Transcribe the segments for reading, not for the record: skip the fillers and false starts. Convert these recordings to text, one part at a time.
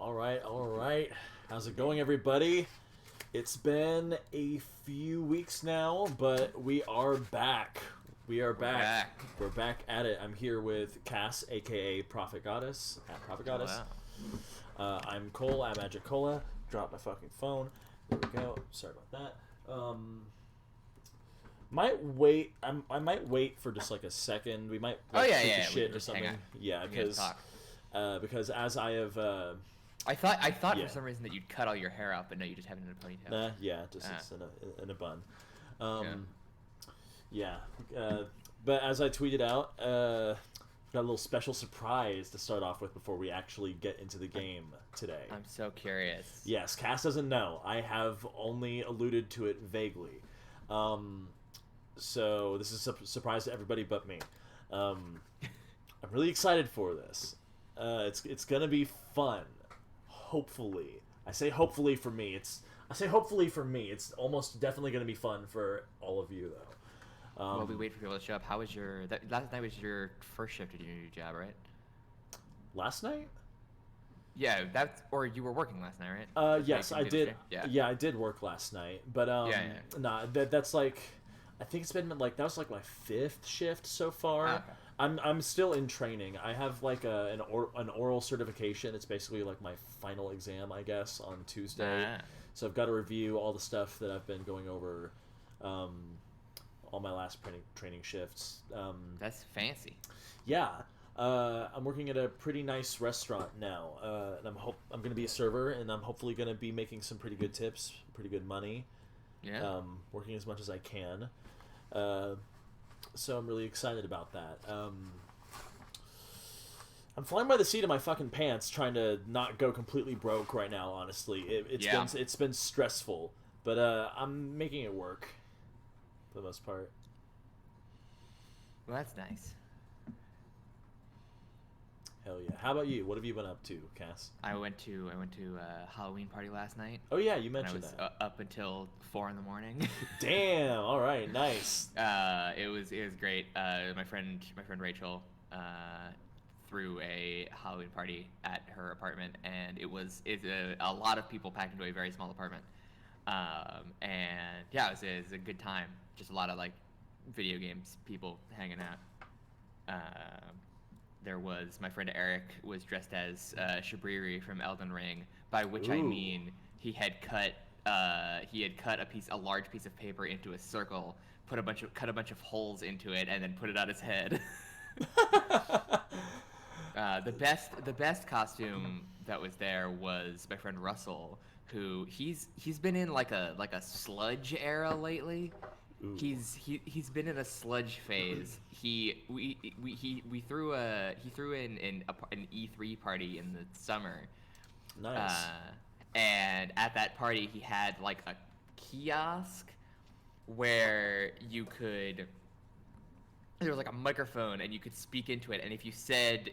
All right, all right. How's it going, everybody? It's been a few weeks now, but we are back. We're back. We're back at it. I'm here with Cass, aka Prophet Goddess, at Prophet Goddess. Wow. I'm Cole, at Magic Cola. Dropped my fucking phone. There we go. Sorry about that. Might wait. I might wait for just like a second. We might shoot the shit or something. Yeah, because as I have. I thought for some reason that you'd cut all your hair out, but no, you just have it in a ponytail. Nah, yeah, just it's in a bun. But as I tweeted out, got a little special surprise to start off with before we actually get into the game today. I'm so curious. Yes, Cass doesn't know. I have only alluded to it vaguely. So this is a surprise to everybody but me. I'm really excited for this. It's gonna be fun. Hopefully. I say hopefully for me. It's almost definitely gonna be fun for all of you though. While we wait for people to show up, how was last night was your first shift at your new job, right? Last night? Yeah, or you were working last night, right? Yes, I did. Yeah, I did work last night, but nah, that's like, I think it's been like, that was like my 5th shift so far. Okay. I'm still in training. I have like an oral certification. It's basically like my final exam, I guess, on Tuesday. So I've got to review all the stuff that I've been going over, all my last training shifts. That's fancy. Yeah. I'm working at a pretty nice restaurant now, and I'm going to be a server, and I'm hopefully going to be making some pretty good tips, pretty good money. Yeah. Working as much as I can. So I'm really excited about that. I'm flying by the seat of my fucking pants, trying to not go completely broke right now. Honestly, it's been stressful, but I'm making it work for the most part. Well, that's nice. Hell yeah! How about you? What have you been up to, Cass? I went to a Halloween party last night. Oh yeah, you mentioned that. Up until 4 a.m. Damn! All right, nice. It was great. My friend Rachel threw a Halloween party at her apartment, and it's a lot of people packed into a very small apartment. And yeah, it was a good time. Just a lot of like video games, people hanging out. There was my friend Eric was dressed as Shabriri from Elden Ring, by which I mean he had cut a large piece of paper into a circle, cut a bunch of holes into it, and then put it on his head. The best costume that was there was my friend Russell, who he's been in like a sludge era lately. Ooh. He's been in a sludge phase. We threw an E3 party in the summer. Nice. And at that party he had like a kiosk where there was like a microphone and you could speak into it, and if you said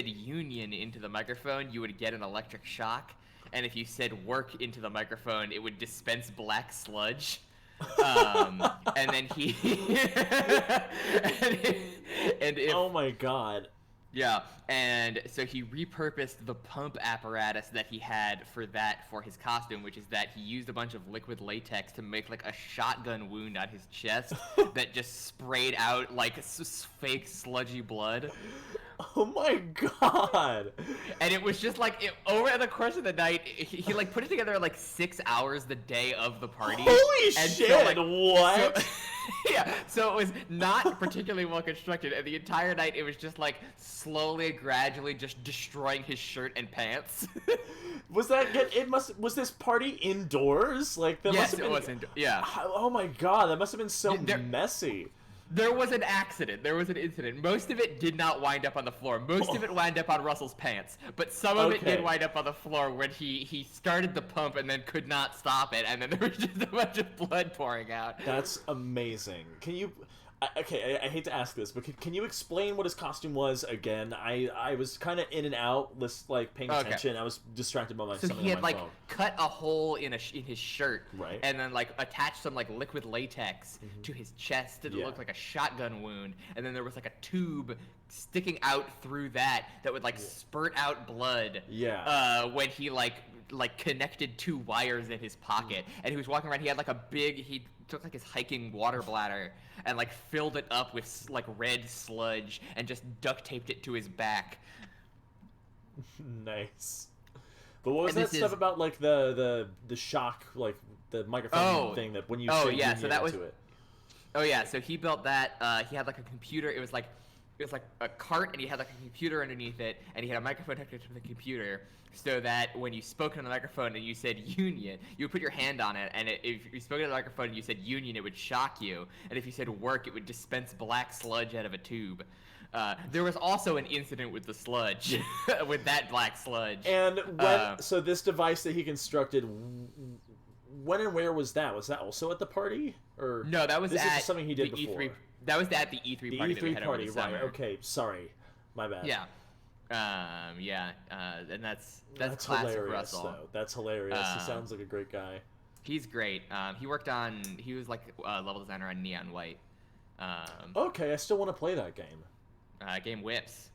union into the microphone, you would get an electric shock, and if you said work into the microphone, it would dispense black sludge. And then he oh my god. Yeah, and so he repurposed the pump apparatus that he had for his costume, which is that he used a bunch of liquid latex to make like a shotgun wound on his chest that just sprayed out like fake sludgy blood. Oh my god! And it was just like over the course of the night, he like put it together in like 6 hours the day of the party. Holy shit! So, like, what? Yeah, so it was not particularly well constructed, and the entire night it was just like slowly, gradually just destroying his shirt and pants. Was this party indoors? Like that yes, must have been, it was indoors. Yeah. Oh my god, that must have been so messy. There was an accident. There was an incident. Most of it did not wind up on the floor. Most of it wound up on Russell's pants. But some of it did wind up on the floor when he started the pump and then could not stop it. And then there was just a bunch of blood pouring out. That's amazing. I hate to ask this, but can you explain what his costume was again? I was kind of in and out, like paying attention. I was distracted by So something he on had my like phone. cut a hole in his shirt, Right. and then like attached some like liquid latex to his chest to look like a shotgun wound, and then there was like a tube sticking out through that would like spurt out blood. Yeah. When he like connected two wires in his pocket, and he was walking around. He had like he took like his hiking water bladder and like filled it up with like red sludge and just duct taped it to his back. Nice. But what was that stuff about like the shock, like the microphone thing that when you say so that was into it? Oh yeah, so he built that. He had like a computer. It was like a cart, and he had like a computer underneath it, and he had a microphone hooked to the computer, so that when you spoke on the microphone and you said union, you would put your hand on it, and if you spoke on the microphone and you said union, it would shock you, and if you said work, it would dispense black sludge out of a tube. There was also an incident with the sludge, with that black sludge. And so this device that he constructed, when and where was that? Was that also at the party, or no? That was this at is something he did before. E3. That was at the E3 party. The E3 that we had party, over the right? summer. Okay, sorry, my bad. Yeah. And that's classic hilarious, Russell. though. That's hilarious. He sounds like a great guy. He's great. He was like level designer on Neon White. Okay, I still want to play that game. Game whips.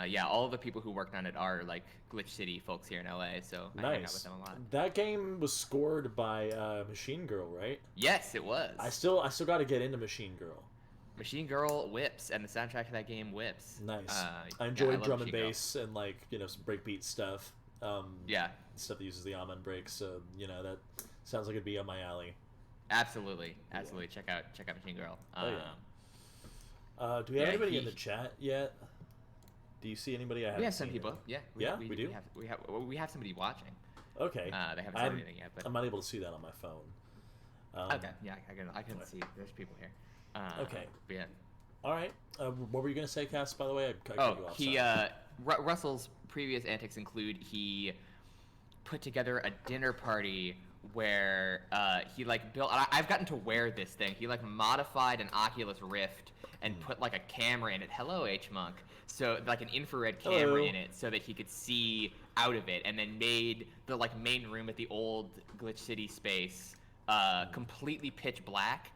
Yeah, all of the people who worked on it are like Glitch City folks here in LA, so I hang out with them a lot. That game was scored by Machine Girl, right? Yes, it was. I still got to get into Machine Girl. Machine Girl whips, and the soundtrack of that game whips. Nice. I enjoy love drum and Machine Girl. bass and like some breakbeat stuff. Yeah. Stuff that uses the Amen breaks. So that sounds like it'd be up my alley. Absolutely. Check out Machine Girl. Do we have anybody in the chat yet? Do you see anybody? We have some people. Yeah. We do. We have somebody watching. Okay. They haven't said anything yet, but I'm not able to see that on my phone. Okay. Yeah, I can see. There's people here. Okay. Yeah. All right. What were you gonna say, Cass? By the way, I cut you off. Russell's previous antics include he put together a dinner party where he like built. I've gotten to wear this thing. He like modified an Oculus Rift and put like a camera in it. Hello, H Monk. So like an infrared camera in it, so that he could see out of it, and then made the like main room at the old Glitch City space completely pitch black.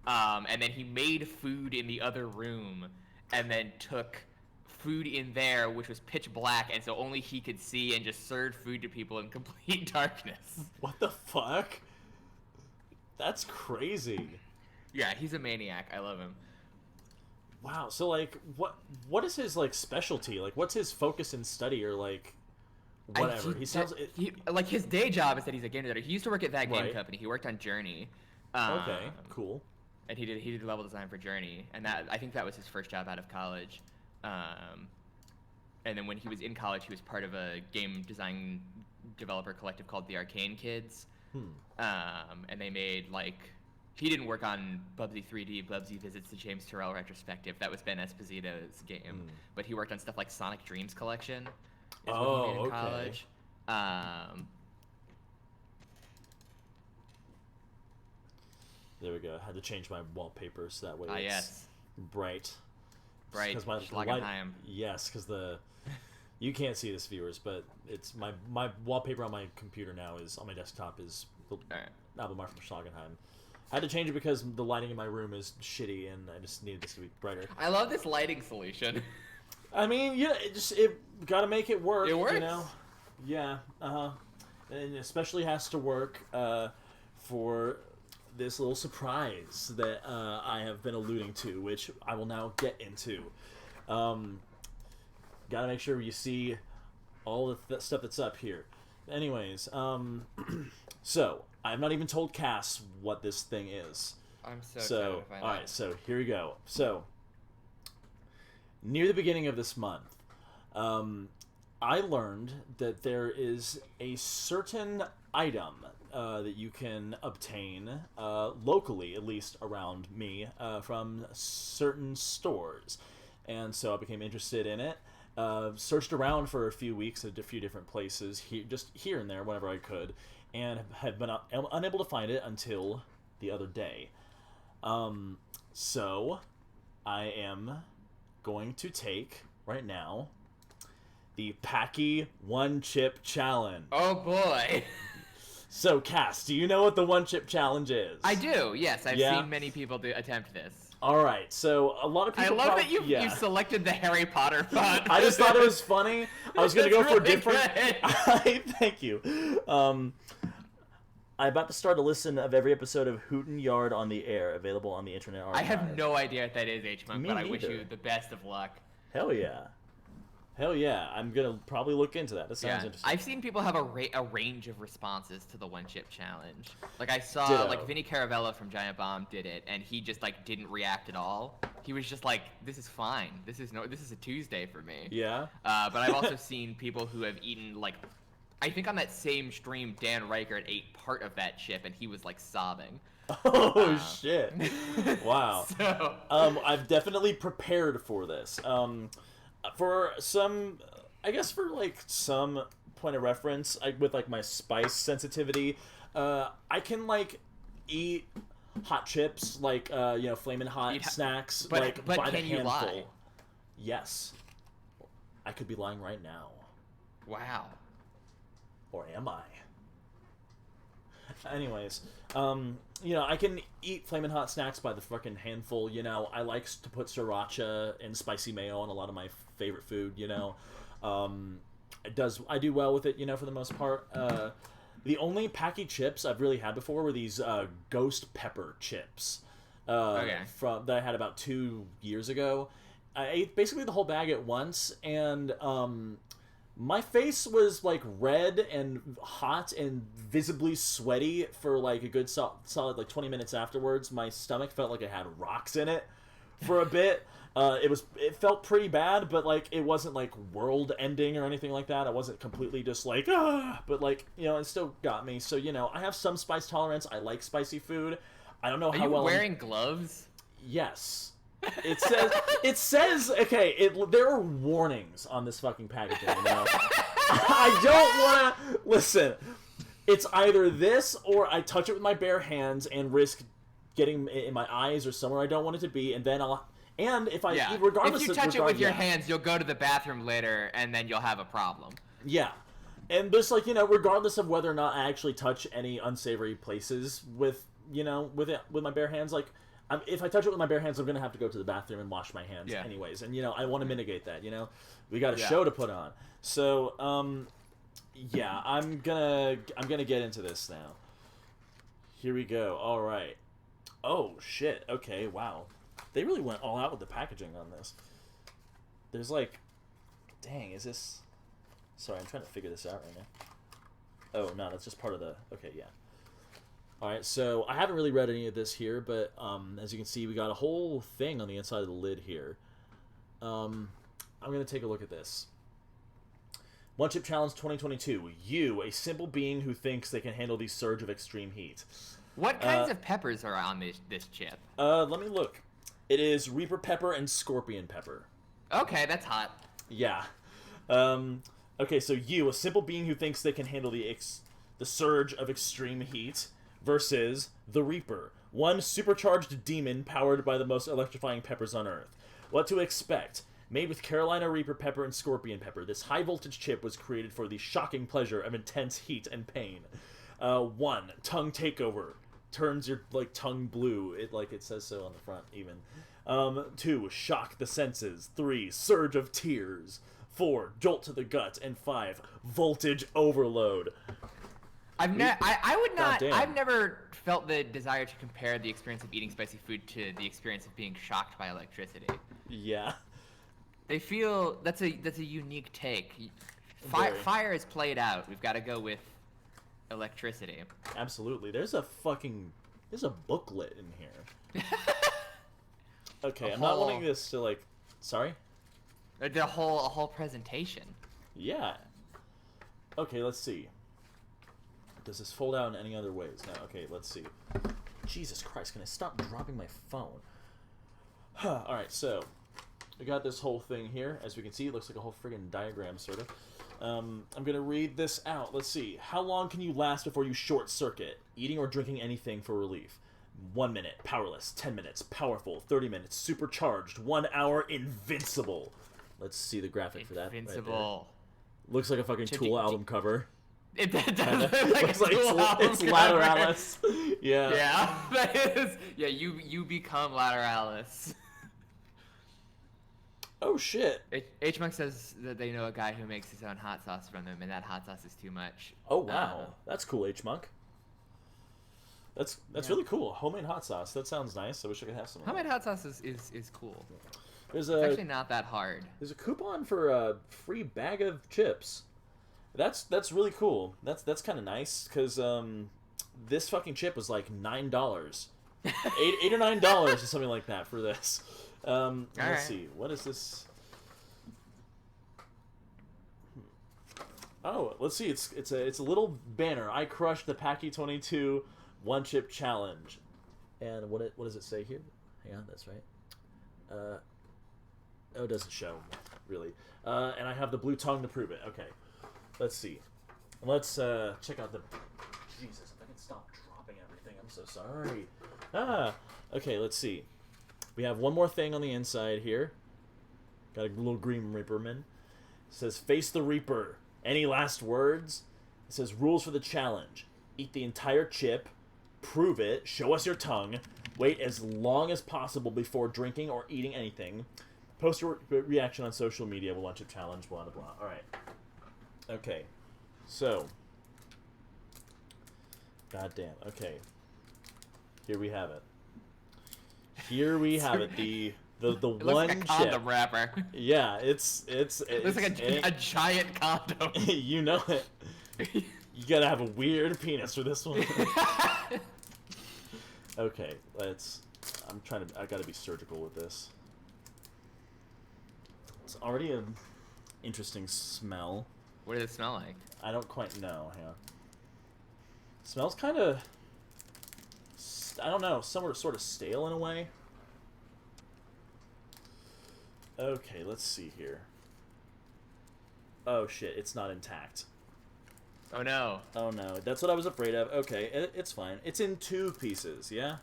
And then he made food in the other room, and then took food in there, which was pitch black, and so only he could see, and just served food to people in complete darkness. What the fuck? That's crazy. Yeah, he's a maniac. I love him. Wow. So like, what is his like specialty? Like, what's his focus and study, or like, whatever? He sounds like his day job is that he's a game designer. He used to work at that game Right. company. He worked on Journey. Okay. Cool. And he did level design for Journey, and I think that was his first job out of college. And then when he was in college, he was part of a game design developer collective called the Arcane Kids. And they made like, he didn't work on Bubsy 3D, Bubsy Visits the James Turrell Retrospective. That was Ben Esposito's game. But he worked on stuff like Sonic Dreams Collection. Is what he made in college. There we go. I had to change my wallpaper so that way it's yes. bright. Bright. Schlagenheim. Yes, because you can't see this, viewers, but it's my wallpaper on my computer now is on my desktop is the album art from Schlagenheim. I had to change it because the lighting in my room is shitty, and I just needed this to be brighter. I love this lighting solution. I mean, yeah, it gotta make it work. It works. You know? Yeah. And it especially has to work for this little surprise that I have been alluding to, which I will now get into. Gotta make sure you see all the stuff that's up here. Anyways, so I've not even told Cass what this thing is. I'm so excited to find out. Alright, so here we go. So, near the beginning of this month, I learned that there is a certain item that you can obtain locally, at least around me, from certain stores. And so I became interested in it. Searched around for a few weeks at a few different places, just here and there whenever I could, and have been unable to find it until the other day. So I am going to take, right now, the Packy One Chip Challenge. Oh, boy. So, Cass, do you know what the One Chip Challenge is? I do, yes. I've seen many people attempt this. All right, so a lot of people. I love that you selected the Harry Potter font. I just thought it was funny. I was gonna go for different. Thank you. I'm about to start a listen of every episode of Hootin' Yard on the Air, available on the Internet Archive. I have no idea what that is, H-Monk, but I wish neither. you the best of luck. Hell yeah. Hell yeah. I'm gonna probably look into that. That sounds interesting. I've seen people have a range of responses to the One Chip Challenge. Like I saw, like Vinny Caravella from Giant Bomb did it, and he just like didn't react at all. He was just like, "This is fine. This is a Tuesday for me." Yeah. But I've also seen people who have eaten like, I think on that same stream, Dan Reichert ate part of that chip, and he was like sobbing. Oh shit! Wow. So, I've definitely prepared for this. For some, I guess for like some point of reference, with like my spice sensitivity, I can like eat hot chips, like flaming hot snacks, but by the can you handful. lie? Yes, I could be lying right now. Wow. Or am I? Anyways, I can eat flamin' hot snacks by the fucking handful. I like to put sriracha and spicy mayo on a lot of my favorite food. I do well with it. For the most part. The only Packy chips I've really had before were these ghost pepper chips. That I had about 2 years ago. I ate basically the whole bag at once, and my face was like red and hot and visibly sweaty for like a good solid like 20 minutes afterwards. My stomach felt like it had rocks in it for a bit. It felt pretty bad, but like it wasn't like world ending or anything like that. I wasn't completely just like but like it still got me. So I have some spice tolerance. I like spicy food. I don't know how well. Are you wearing gloves? Yes. It says okay. There are warnings on this fucking packaging. I don't want to listen. It's either this or I touch it with my bare hands and risk getting in my eyes or somewhere I don't want it to be, and then regardless if you touch it with your hands, you'll go to the bathroom later, and then you'll have a problem. Yeah, and just like regardless of whether or not I actually touch any unsavory places with my bare hands, like. If I touch it with my bare hands, I'm gonna have to go to the bathroom and wash my hands anyways, and I want to mitigate that. We got a show to put on, so I'm gonna get into this now. Here we go. All right. Oh shit. Okay. Wow. They really went all out with the packaging on this. There's like, dang, is this? Sorry, I'm trying to figure this out right now. Oh no, that's just part of the. Okay, yeah. Alright, so I haven't really read any of this here, but as you can see, we got a whole thing on the inside of the lid here. I'm going to take a look at this. One Chip Challenge 2022. You, a simple being who thinks they can handle the surge of extreme heat. What kinds of peppers are on this chip? Let me look. It is Reaper pepper and Scorpion pepper. Okay, that's hot. Yeah. Okay, so you, a simple being who thinks they can handle the surge of extreme heat, versus the Reaper, one supercharged demon powered by the most electrifying peppers on Earth. What to expect? Made with Carolina Reaper pepper and Scorpion pepper, this high-voltage chip was created for the shocking pleasure of intense heat and pain. 1. Tongue takeover. Turns your tongue blue. It says so on the front, even. 2. Shock the senses. 3. Surge of tears. 4. Jolt to the gut. And 5. Voltage overload. I've never felt the desire to compare the experience of eating spicy food to the experience of being shocked by electricity. Yeah. They feel that's a unique take. Fire is played out. We've got to go with electricity. Absolutely. There's a booklet in here. Okay, I'm not wanting this to sorry? A whole presentation. Yeah. Okay, let's see. Does this fold out in any other ways? No. Okay, let's see. Jesus Christ, can I stop dropping my phone? Alright, so we got this whole thing here. As we can see, it looks like a whole friggin' diagram, sort of. I'm going to read this out. Let's see. How long can you last before you short circuit? Eating or drinking anything for relief. 1 minute, powerless. 10 minutes, powerful. 30 minutes, supercharged. 1 hour, invincible. Let's see the graphic for that. Invincible. Right, looks like a fucking Tool album cover. It does look like looks like it's Lateralis. Yeah. Yeah. That is, yeah. You become Lateralis. Oh shit. H-Monk says that they know a guy who makes his own hot sauce from them, and that hot sauce is too much. Oh wow, that's cool, H-Monk. That's really cool. Homemade hot sauce. That sounds nice. I wish I could have some. Homemade hot sauce is cool. It's actually not that hard. There's a coupon for a free bag of chips. That's really cool. That's kind of nice because this fucking chip was like $9, $8 or $9 or something like that for this. Let's see. What is this? Oh, let's see. It's a little banner. I crushed the Packy 22 one chip challenge. And what does it say here? Hang on, that's right. Oh, it doesn't show really. And I have the blue tongue to prove it. Okay. Let's see. Let's check out the. Jesus, if I can stop dropping everything, I'm so sorry. Okay. Let's see. We have one more thing on the inside here. Got a little green Reaperman. It says, "Face the Reaper. Any last words?" It says, "Rules for the challenge: eat the entire chip, prove it, show us your tongue, wait as long as possible before drinking or eating anything, post your reaction on social media. We'll launch a challenge. Blah blah blah." All right. Okay. So. Goddamn. Okay. Here we have it. Here we have it. The it one looks like a condom chip. wrapper. Yeah, it's It looks like a giant condom. You know it. You gotta have a weird penis for this one. Okay, I gotta be surgical with this. It's already an interesting smell. What does it smell like? I don't quite know. Hang on. Smells kind of, I don't know, sort of stale in a way. Okay, let's see here. Oh shit, it's not intact. Oh no. Oh no, that's what I was afraid of. Okay, it's fine. It's in 2 pieces, yeah?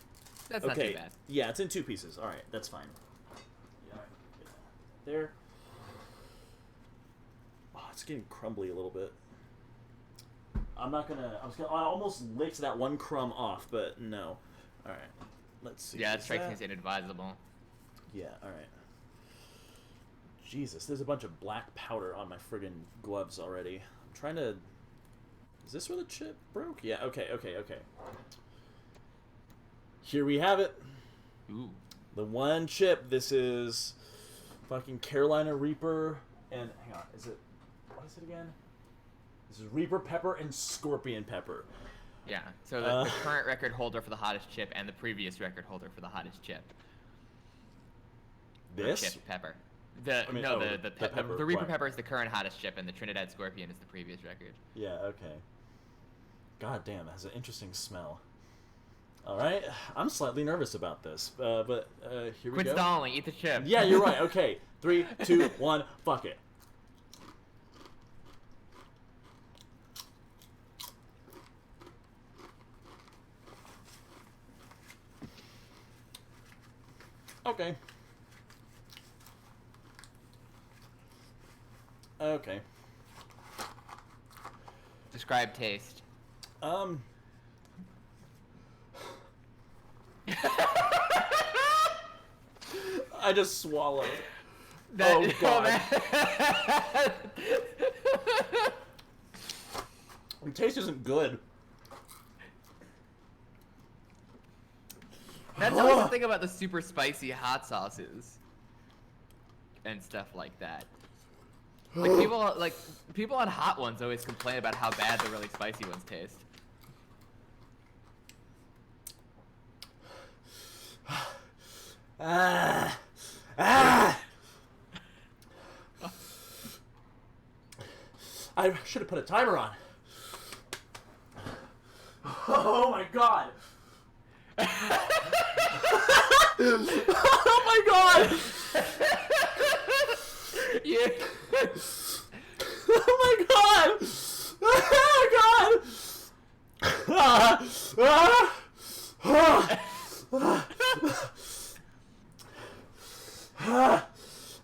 That's not too bad. Yeah, it's in 2 pieces. Alright, that's fine. Yeah, alright. There. Oh, it's getting crumbly a little bit. I almost licked that one crumb off, but no. Alright, let's see. Yeah, it strikes me as inadvisable. Yeah, alright. Jesus, there's a bunch of black powder on my friggin' gloves already. I'm trying to... Is this where the chip broke? Yeah, okay. Here we have it. Ooh. The one chip. This is fucking Carolina Reaper and... Hang on, what is it again? This is Reaper Pepper and Scorpion Pepper. Yeah, so the current record holder for the hottest chip and the previous record holder for the hottest chip. This? Chip pepper. The pepper. The Reaper Pepper is the current hottest chip, and the Trinidad Scorpion is the previous record. Yeah, okay. God damn, that has an interesting smell. Alright, I'm slightly nervous about this, but here we go. Quit stalling, eat the chip. Yeah, you're right, okay. 3, 2, 1, fuck it. Okay. Okay. Describe taste. I just swallowed. Oh God. The taste isn't good. That's always the thing about the super spicy hot sauces and stuff like that. Like people on hot ones always complain about how bad the really spicy ones taste. I should have put a timer on. Oh my god. Oh my god. Yeah. Oh my god. Oh my god.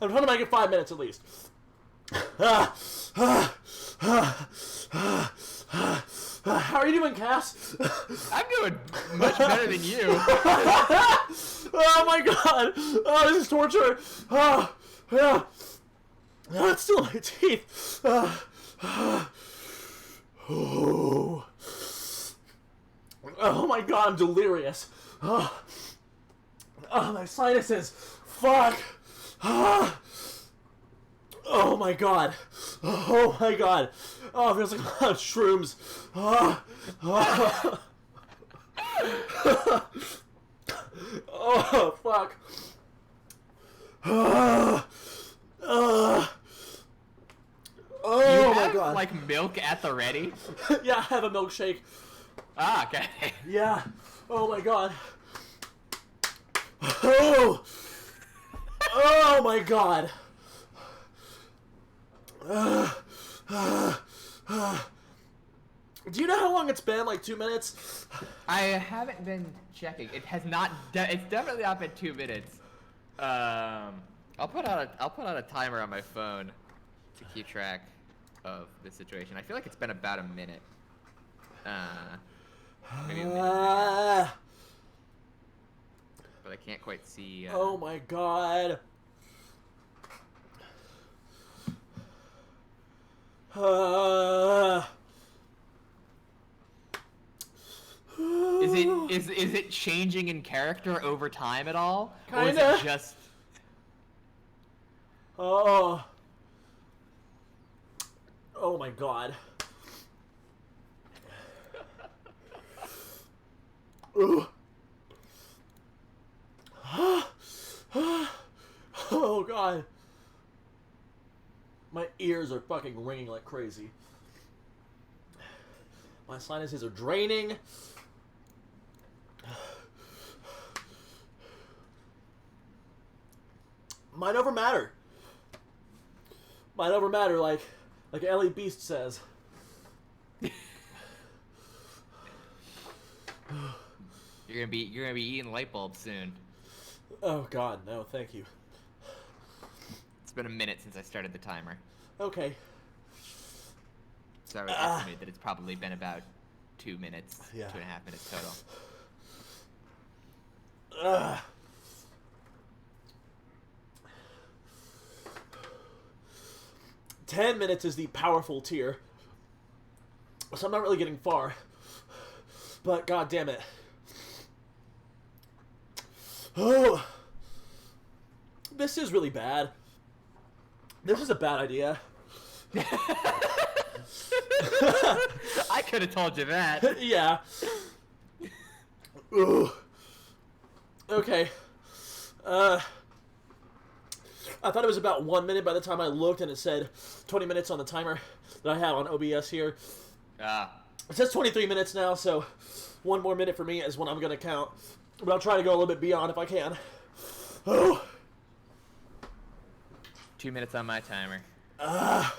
I'm trying to make it 5 minutes at least. How are you doing, Cass? I'm doing much better than you. Oh my god! Oh, this is torture! Oh, yeah. Oh, it's still in my teeth. Oh my god, I'm delirious. Oh, my sinuses. Fuck. Oh my god. Oh my god. Oh, it feels like a lot of shrooms. Oh, fuck. Oh my god. Like milk at the ready? Yeah, I have a milkshake. Ah, okay. Yeah. Oh my god. Oh. Oh my god. Do you know how long it's been? Like 2 minutes? I haven't been checking. It has not. It's definitely not been 2 minutes. I'll put out a timer on my phone to keep track of the situation. I feel like it's been about a minute. Maybe a minute. But I can't quite see. Oh my god. Is it changing in character over time at all? Kinda. Or is it just? Oh. Oh my god. Ooh. Oh god. My ears are fucking ringing like crazy. My sinuses are draining. Mind over matter. Mind over matter, like Ellie Beast says. You're gonna be eating light bulbs soon. Oh god, no, thank you. It's been a minute since I started the timer. Okay. So I would estimate that it's probably been about 2 minutes, Yeah. 2.5 minutes total. 10 minutes is the powerful tier. So I'm not really getting far. But god damn it. Oh. This is really bad. This is a bad idea. I could have told you that. Yeah. Ooh. Okay. I thought it was about 1 minute by the time I looked, and it said 20 minutes on the timer that I have on OBS here. It says 23 minutes now, so 1 more minute for me is what I'm going to count. But I'll try to go a little bit beyond if I can. Oh. 2 minutes on my timer. Oh.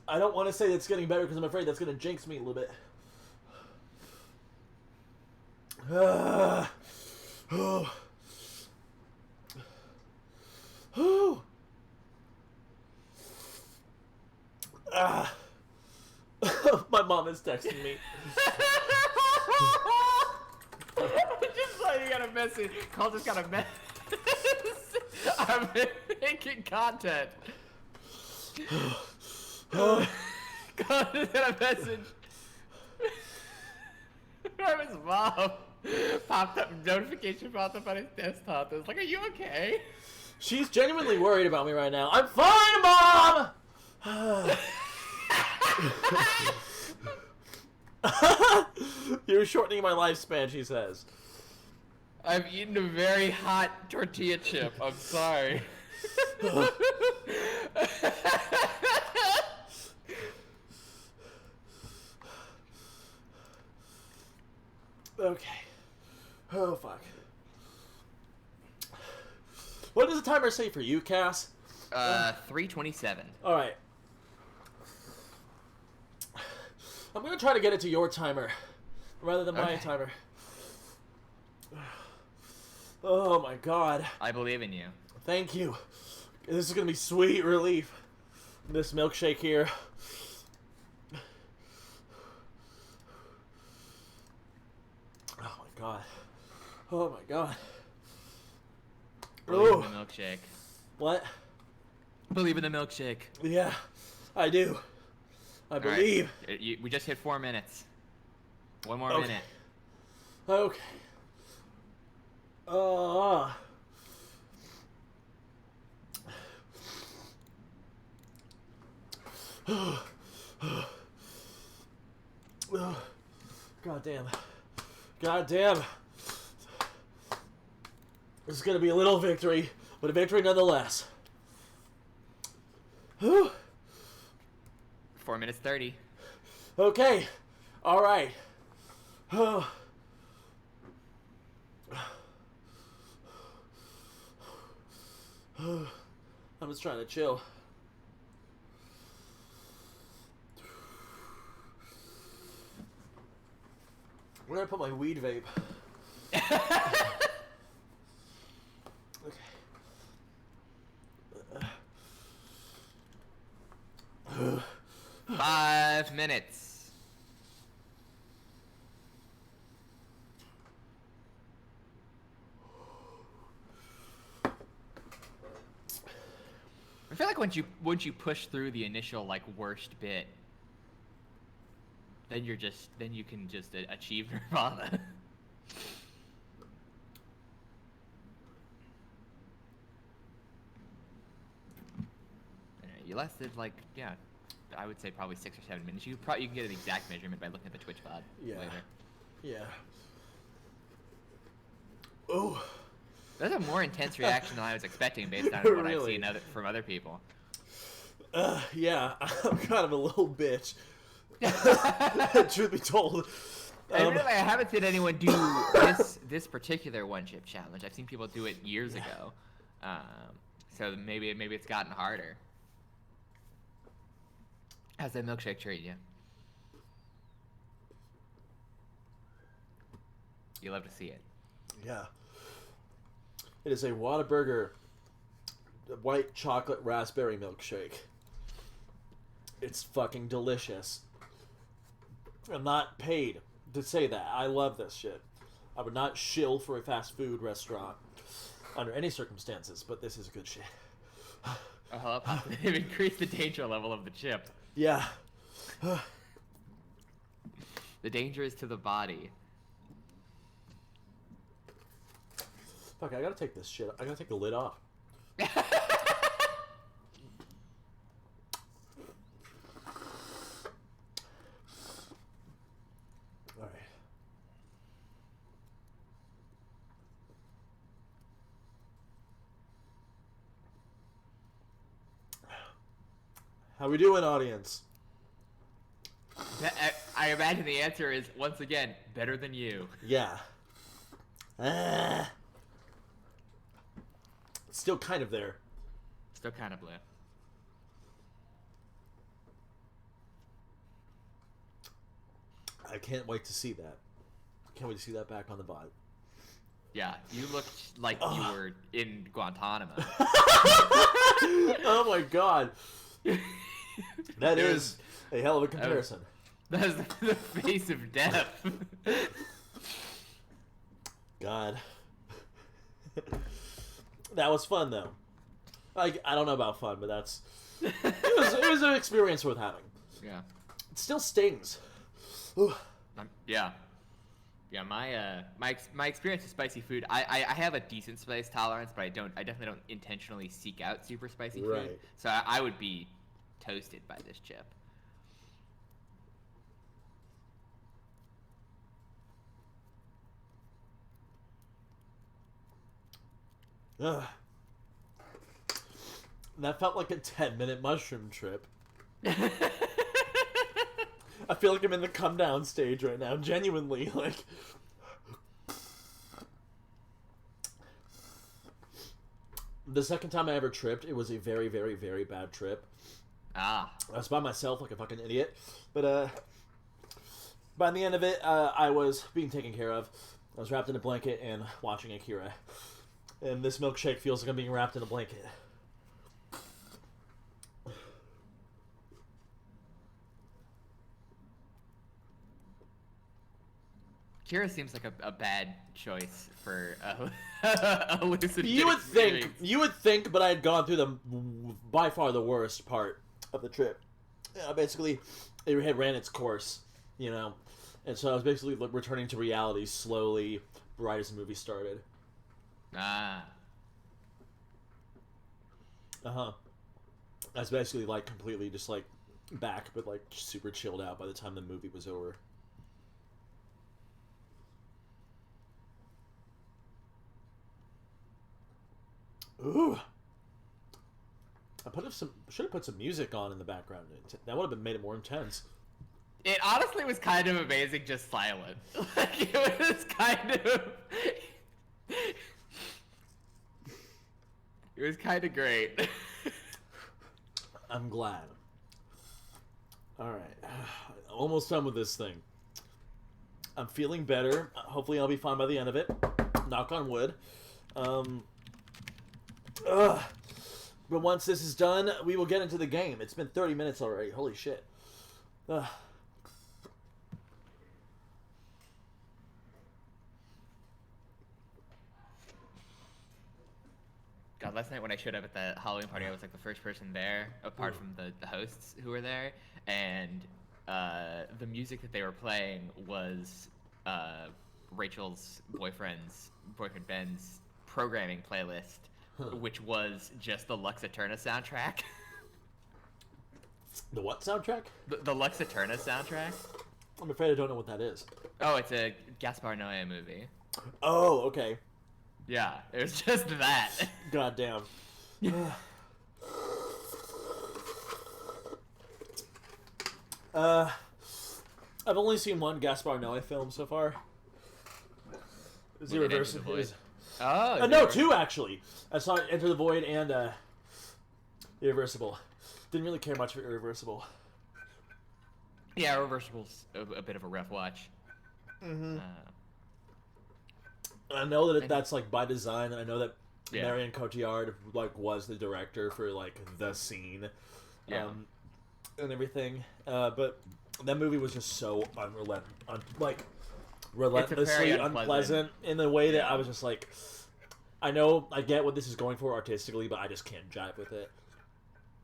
I don't want to say it's getting better because I'm afraid that's going to jinx me a little bit. My mom is texting me. Just like you got a message. Cole just got a message. I'm making content. Cole just got a message from his mom. Notification popped up on his desktop. It was like, are you okay? She's genuinely worried about me right now. I'm fine, Mom! You're shortening my lifespan, she says. I've eaten a very hot tortilla chip. I'm sorry. Okay. Oh, fuck. What does the timer say for you, Cass? 3:27. Alright. I'm gonna try to get it to your timer rather than my Okay. timer. Oh my god. I believe in you. Thank you. This is gonna be sweet relief. This milkshake here. Oh my god. Oh my god. Believe Oh. in the milkshake. What? Believe in the milkshake. Yeah, I do. I All right. believe. We just hit 4 minutes. One more Okay. minute. Okay. God damn. God damn. This is gonna be a little victory, but a victory nonetheless. 4 minutes 30. Okay. All right. I'm just trying to chill. Where did I put my weed vape? Okay. 5 minutes. I feel like once you push through the initial like worst bit, then you can just achieve nirvana. You lasted like I would say probably 6 or 7 minutes. You can get an exact measurement by looking at the Twitch VOD later. Yeah. Oh. That's a more intense reaction than I was expecting based on what I've Really? seen from other people. Yeah, I'm kind of a little bitch. Truth be told. And really, I haven't seen anyone do this particular one chip challenge. I've seen people do it years ago. So maybe it's gotten harder. How's that milkshake treat you? You love to see it. Yeah. It is a Whataburger white chocolate raspberry milkshake. It's fucking delicious. I'm not paid to say that. I love this shit. I would not shill for a fast food restaurant under any circumstances, but this is good shit. Oh, they've increased the danger level of the chip. Yeah. The danger is to the body. Fuck, I gotta take this shit. I gotta take the lid off. Alright. How we doing, audience? I imagine the answer is, once again, better than you. Yeah. It's still kind of there. Still kind of blue. I can't wait to see that. Can't wait to see that back on the VOD. Yeah, you looked like you were in Guantanamo. Oh my god. That is a hell of a comparison. That was the face of death. God. That was fun, though. Like, I don't know about fun, but that's... It was an experience worth having. Yeah. It still stings. Ooh. Yeah. Yeah, my experience with spicy food, I have a decent spice tolerance, but I definitely don't intentionally seek out super spicy food. Right. So I would be toasted by this chip. Ugh. That felt like a 10-minute mushroom trip. I feel like I'm in the come down stage right now, genuinely. Like, the second time I ever tripped, it was a very, very, very bad trip. Ah. I was by myself like a fucking idiot. But, By the end of it, I was being taken care of. I was wrapped in a blanket and watching Akira. And this milkshake feels like I'm being wrapped in a blanket. Kira seems like a bad choice for hallucinogenic You would think, but I had gone through by far the worst part of the trip. Basically, it had ran its course, and so I was basically returning to reality slowly, right as the movie started. Ah. I was basically completely just back, but super chilled out by the time the movie was over. Ooh. Should have put some music on in the background. That would have made it more intense. It honestly was kind of amazing, just silent. It was kind of. It was kind of great. I'm glad. All right, almost done with this thing. I'm feeling better. Hopefully, I'll be fine by the end of it. Knock on wood. But once this is done, we will get into the game. It's been 30 minutes already. Holy shit. God, last night when I showed up at the Halloween party, I was the first person there, apart from the hosts who were there, and the music that they were playing was Rachel's boyfriend Ben's programming playlist. Which was just the Lux Eterna soundtrack. The what soundtrack? The Lux Eterna soundtrack. I'm afraid I don't know what that is. Oh, it's a Gaspar Noé movie. Oh, okay. Yeah, it was just that. God damn. I've only seen one Gaspar Noé film so far. Is it Irreversible? Oh, no, two actually. I saw Enter the Void and Irreversible. Didn't really care much for Irreversible. Yeah, Irreversible's a bit of a rough watch. Mm-hmm. I know that that's by design, and I know that Marion Cotillard was the director for the scene, and everything. But that movie was just so relentlessly unpleasant in the way that I was just I know I get what this is going for artistically, but I just can't jive with it.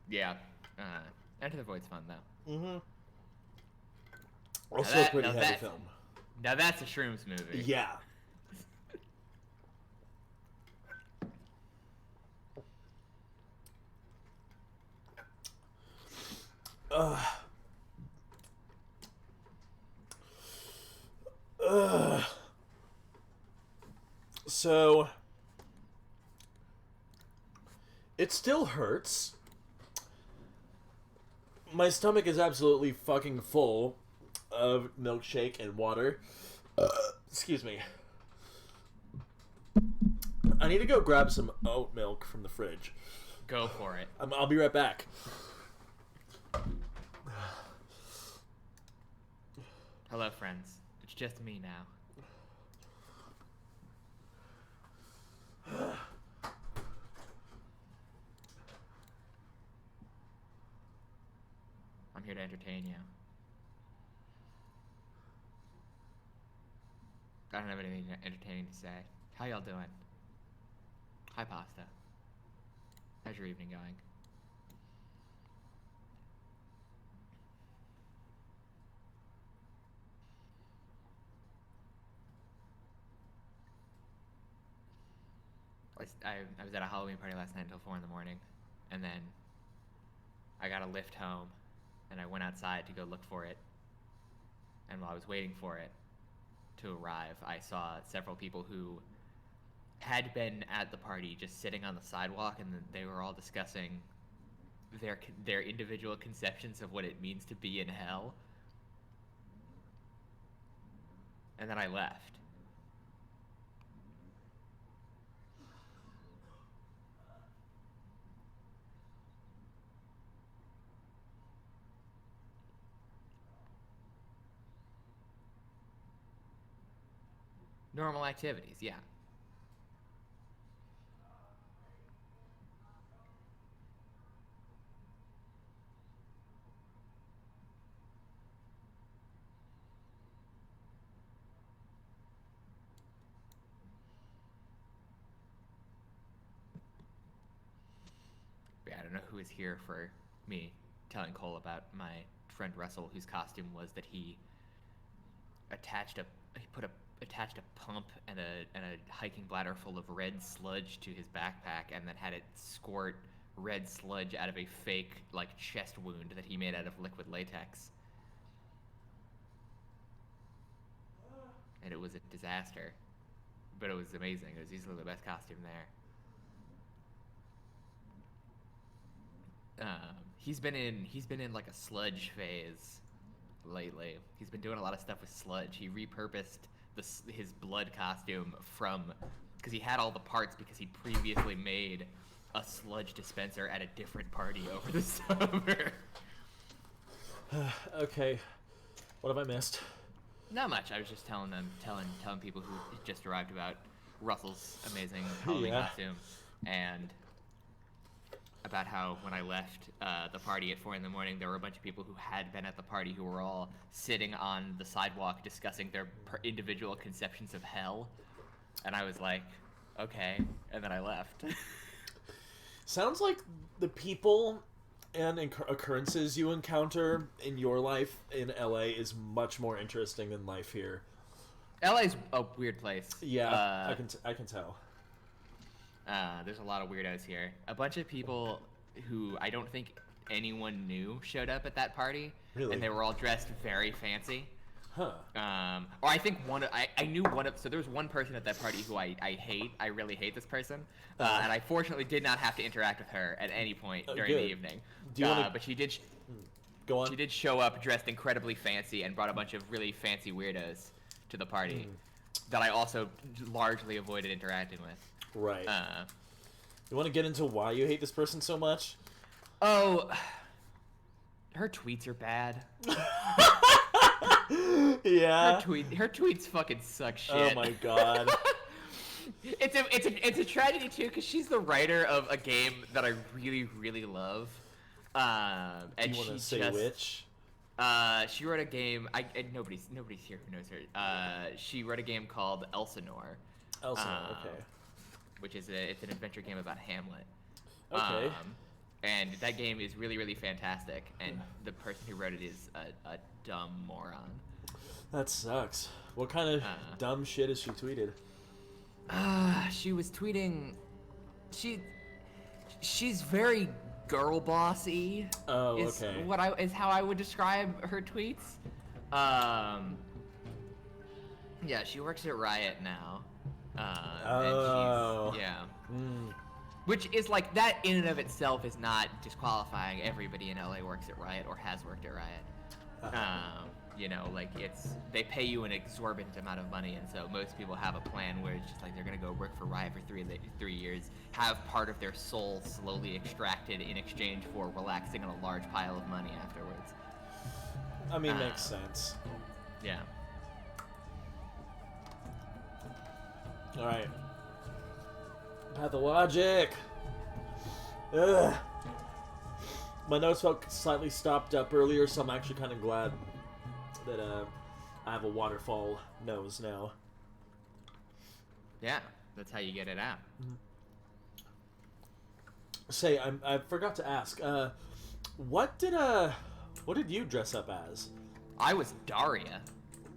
Yeah. Enter the Void's fun though. Mm-hmm. Also a pretty heavy film. Now that's a Shrooms movie. Yeah. So it still hurts. My stomach is absolutely fucking full of milkshake and water. Excuse me. I need to go grab some oat milk from the fridge. Go for it. I'll be right back. Hello, friends. It's just me now. I'm here to entertain you. I don't have anything entertaining to say. How y'all doing? Hi, Pasta. How's your evening going? I was at a Halloween party last night until 4 in the morning, and then I got a lift home, and I went outside to go look for it, and while I was waiting for it to arrive, I saw several people who had been at the party just sitting on the sidewalk, and they were all discussing their individual conceptions of what it means to be in hell, and then I left. Normal activities, yeah. Yeah, I don't know who is here for me telling Cole about my friend Russell, whose costume was that he attached a pump and a hiking bladder full of red sludge to his backpack, and then had it squirt red sludge out of a fake like chest wound that he made out of liquid latex. And it was a disaster, but it was amazing. It was easily the best costume there. He's been in like a sludge phase lately. He's been doing a lot of stuff with sludge. He repurposed his blood costume because he had all the parts because he previously made a sludge dispenser at a different party over the summer. Okay, what have I missed? Not much. I was just telling people who just arrived about Russell's amazing Halloween costume, and about how when I left the party at 4 a.m, there were a bunch of people who had been at the party who were all sitting on the sidewalk discussing their individual conceptions of hell, and I was like, okay, and then I left. Sounds like the people and occurrences you encounter in your life in LA is much more interesting than life here. LA's a weird place. Yeah, I can tell. There's a lot of weirdos here. A bunch of people who I don't think anyone knew showed up at that party. Really? And they were all dressed very fancy. Huh. Or I think I knew one of, so there was one person at that party who I hate. I really hate this person. And I fortunately did not have to interact with her at any point during the evening. But she did, go on. She did show up dressed incredibly fancy and brought a bunch of really fancy weirdos to the party that I also largely avoided interacting with. Right. You want to get into why you hate this person so much? Oh, her tweets are bad. Yeah. Her tweets fucking suck shit. Oh my god. It's a tragedy too, because she's the writer of a game that I really, really love. And do you want to say which? She wrote a game. Nobody's here who knows her. She wrote a game called Elsinore. Elsinore, okay. Which is it's an adventure game about Hamlet. Okay. And that game is really, really fantastic. And the person who wrote it is a dumb moron. That sucks. What kind of dumb shit has she tweeted? She was tweeting. She's very girl bossy. Oh, okay. Is how I would describe her tweets. Yeah, she works at Riot now. And she's, yeah. Which is like, that in and of itself is not disqualifying. Everybody in LA works at Riot or has worked at Riot. You know, like they pay you an exorbitant amount of money, and so most people have a plan where it's just like they're gonna go work for Riot for 3 years, have part of their soul slowly extracted in exchange for relaxing on a large pile of money afterwards. I mean, makes sense. Yeah. Alright. Pathologic! Ugh. My nose felt slightly stopped up earlier, so I'm actually kind of glad that I have a waterfall nose now. Yeah, that's how you get it out. Say, I forgot to ask. What did you dress up as? I was Daria.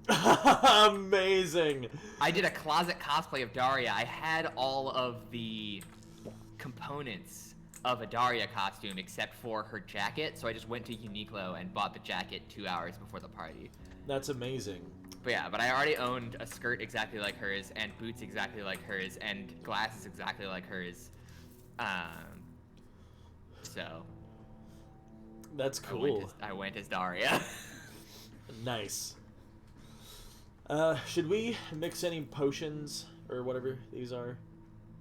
Amazing. I did a closet cosplay of Daria. I had all of the components of a Daria costume except for her jacket, so I just went to Uniqlo and bought the jacket 2 hours before the party. That's amazing. But yeah, I already owned a skirt exactly like hers, and boots exactly like hers, and glasses exactly like hers. So that's cool. I went as Daria. Nice. Should we mix any potions or whatever these are?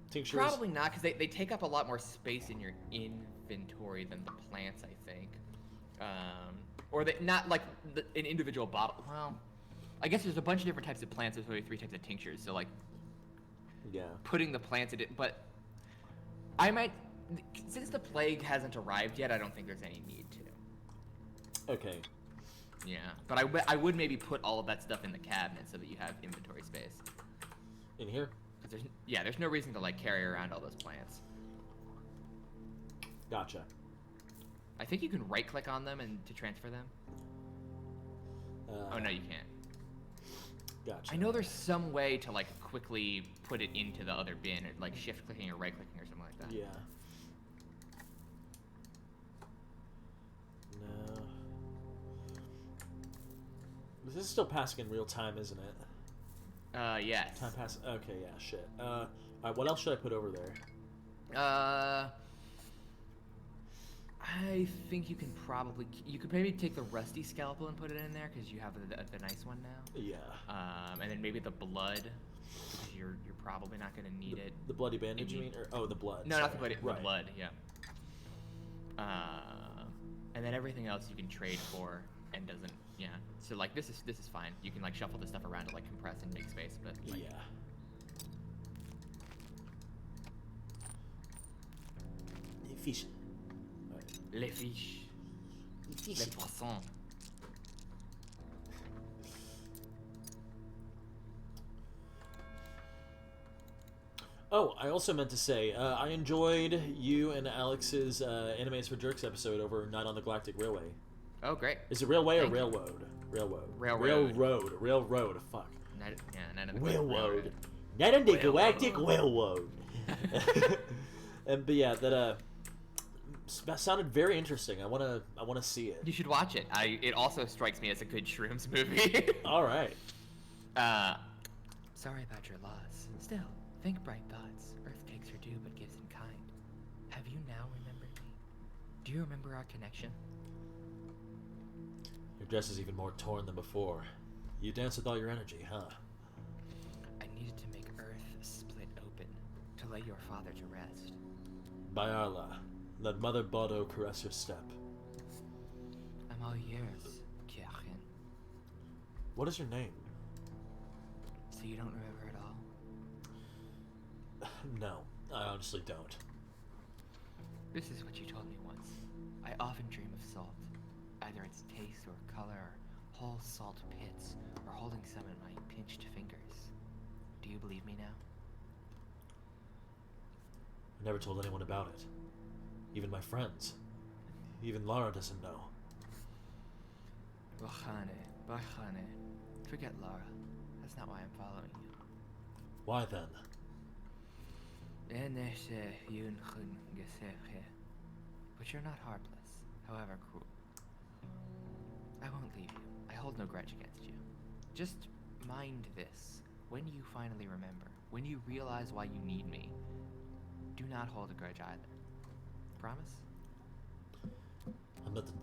Tinctures? Probably not, because they take up a lot more space in your inventory than the plants, I think. Or not like an individual bottle. Well, I guess there's a bunch of different types of plants. There's only 3 types of tinctures. So like, Yeah. putting the plants in it, but I might, since the plague hasn't arrived yet, I don't think there's any need to. Okay. Yeah, but I would maybe put all of that stuff in the cabinet so that you have inventory space. In here? Because there's no reason to like carry around all those plants. Gotcha. I think you can right-click on them and to transfer them. Oh no, you can't. Gotcha. I know there's some way to like quickly put it into the other bin, or like shift-clicking or right-clicking or something like that. Yeah. No. This is still passing in real time, isn't it? Yes. Time pass. Okay, yeah, shit. Alright, what else should I put over there? I think you could maybe take the rusty scalpel and put it in there because you have the nice one now. Yeah. And then maybe the blood, because you're probably not gonna need it. The bloody bandage, you mean? Or the blood? No, sorry. not the bloody. Right. The blood, yeah. And then everything else you can trade for and doesn't. Yeah. So like this is fine. You can like shuffle this stuff around to like compress and make space, but like, Yeah. Fish. les fiches, les poissons. Oh, I also meant to say, I enjoyed you and Alex's Animes for Jerks episode over Night on the Galactic Railway. Oh, great. Is it railway or Thank you. railroad? Railroad. Railroad. Railroad. Fuck. Night on the Railroad. Night on the Railroad. Galactic Railroad. But yeah, that sounded very interesting. I wanna see it. You should watch it. It also strikes me as a good Shrooms movie. All right. Sorry about your loss. Still, think bright thoughts. Earth takes her due but gives in kind. Have you now remembered me? Do you remember our connection? Your dress is even more torn than before. You dance with all your energy, huh? I needed to make Earth split open to lay your father to rest. By Allah, let Mother Bodo caress your step. I'm all yours, Kiachin. What is your name? So you don't remember at all? No, I honestly don't. This is what you told me once. I often dream of salt. Either its taste or color, or whole salt pits, or holding some in my pinched fingers. Do you believe me now? I never told anyone about it. Even my friends. Even Lara doesn't know. Bahane. Forget Lara. That's not why I'm following you. Why then? But you're not heartless, however cruel. I won't leave you. I hold no grudge against you. Just mind this. When you finally remember, when you realize why you need me, do not hold a grudge either. Promise?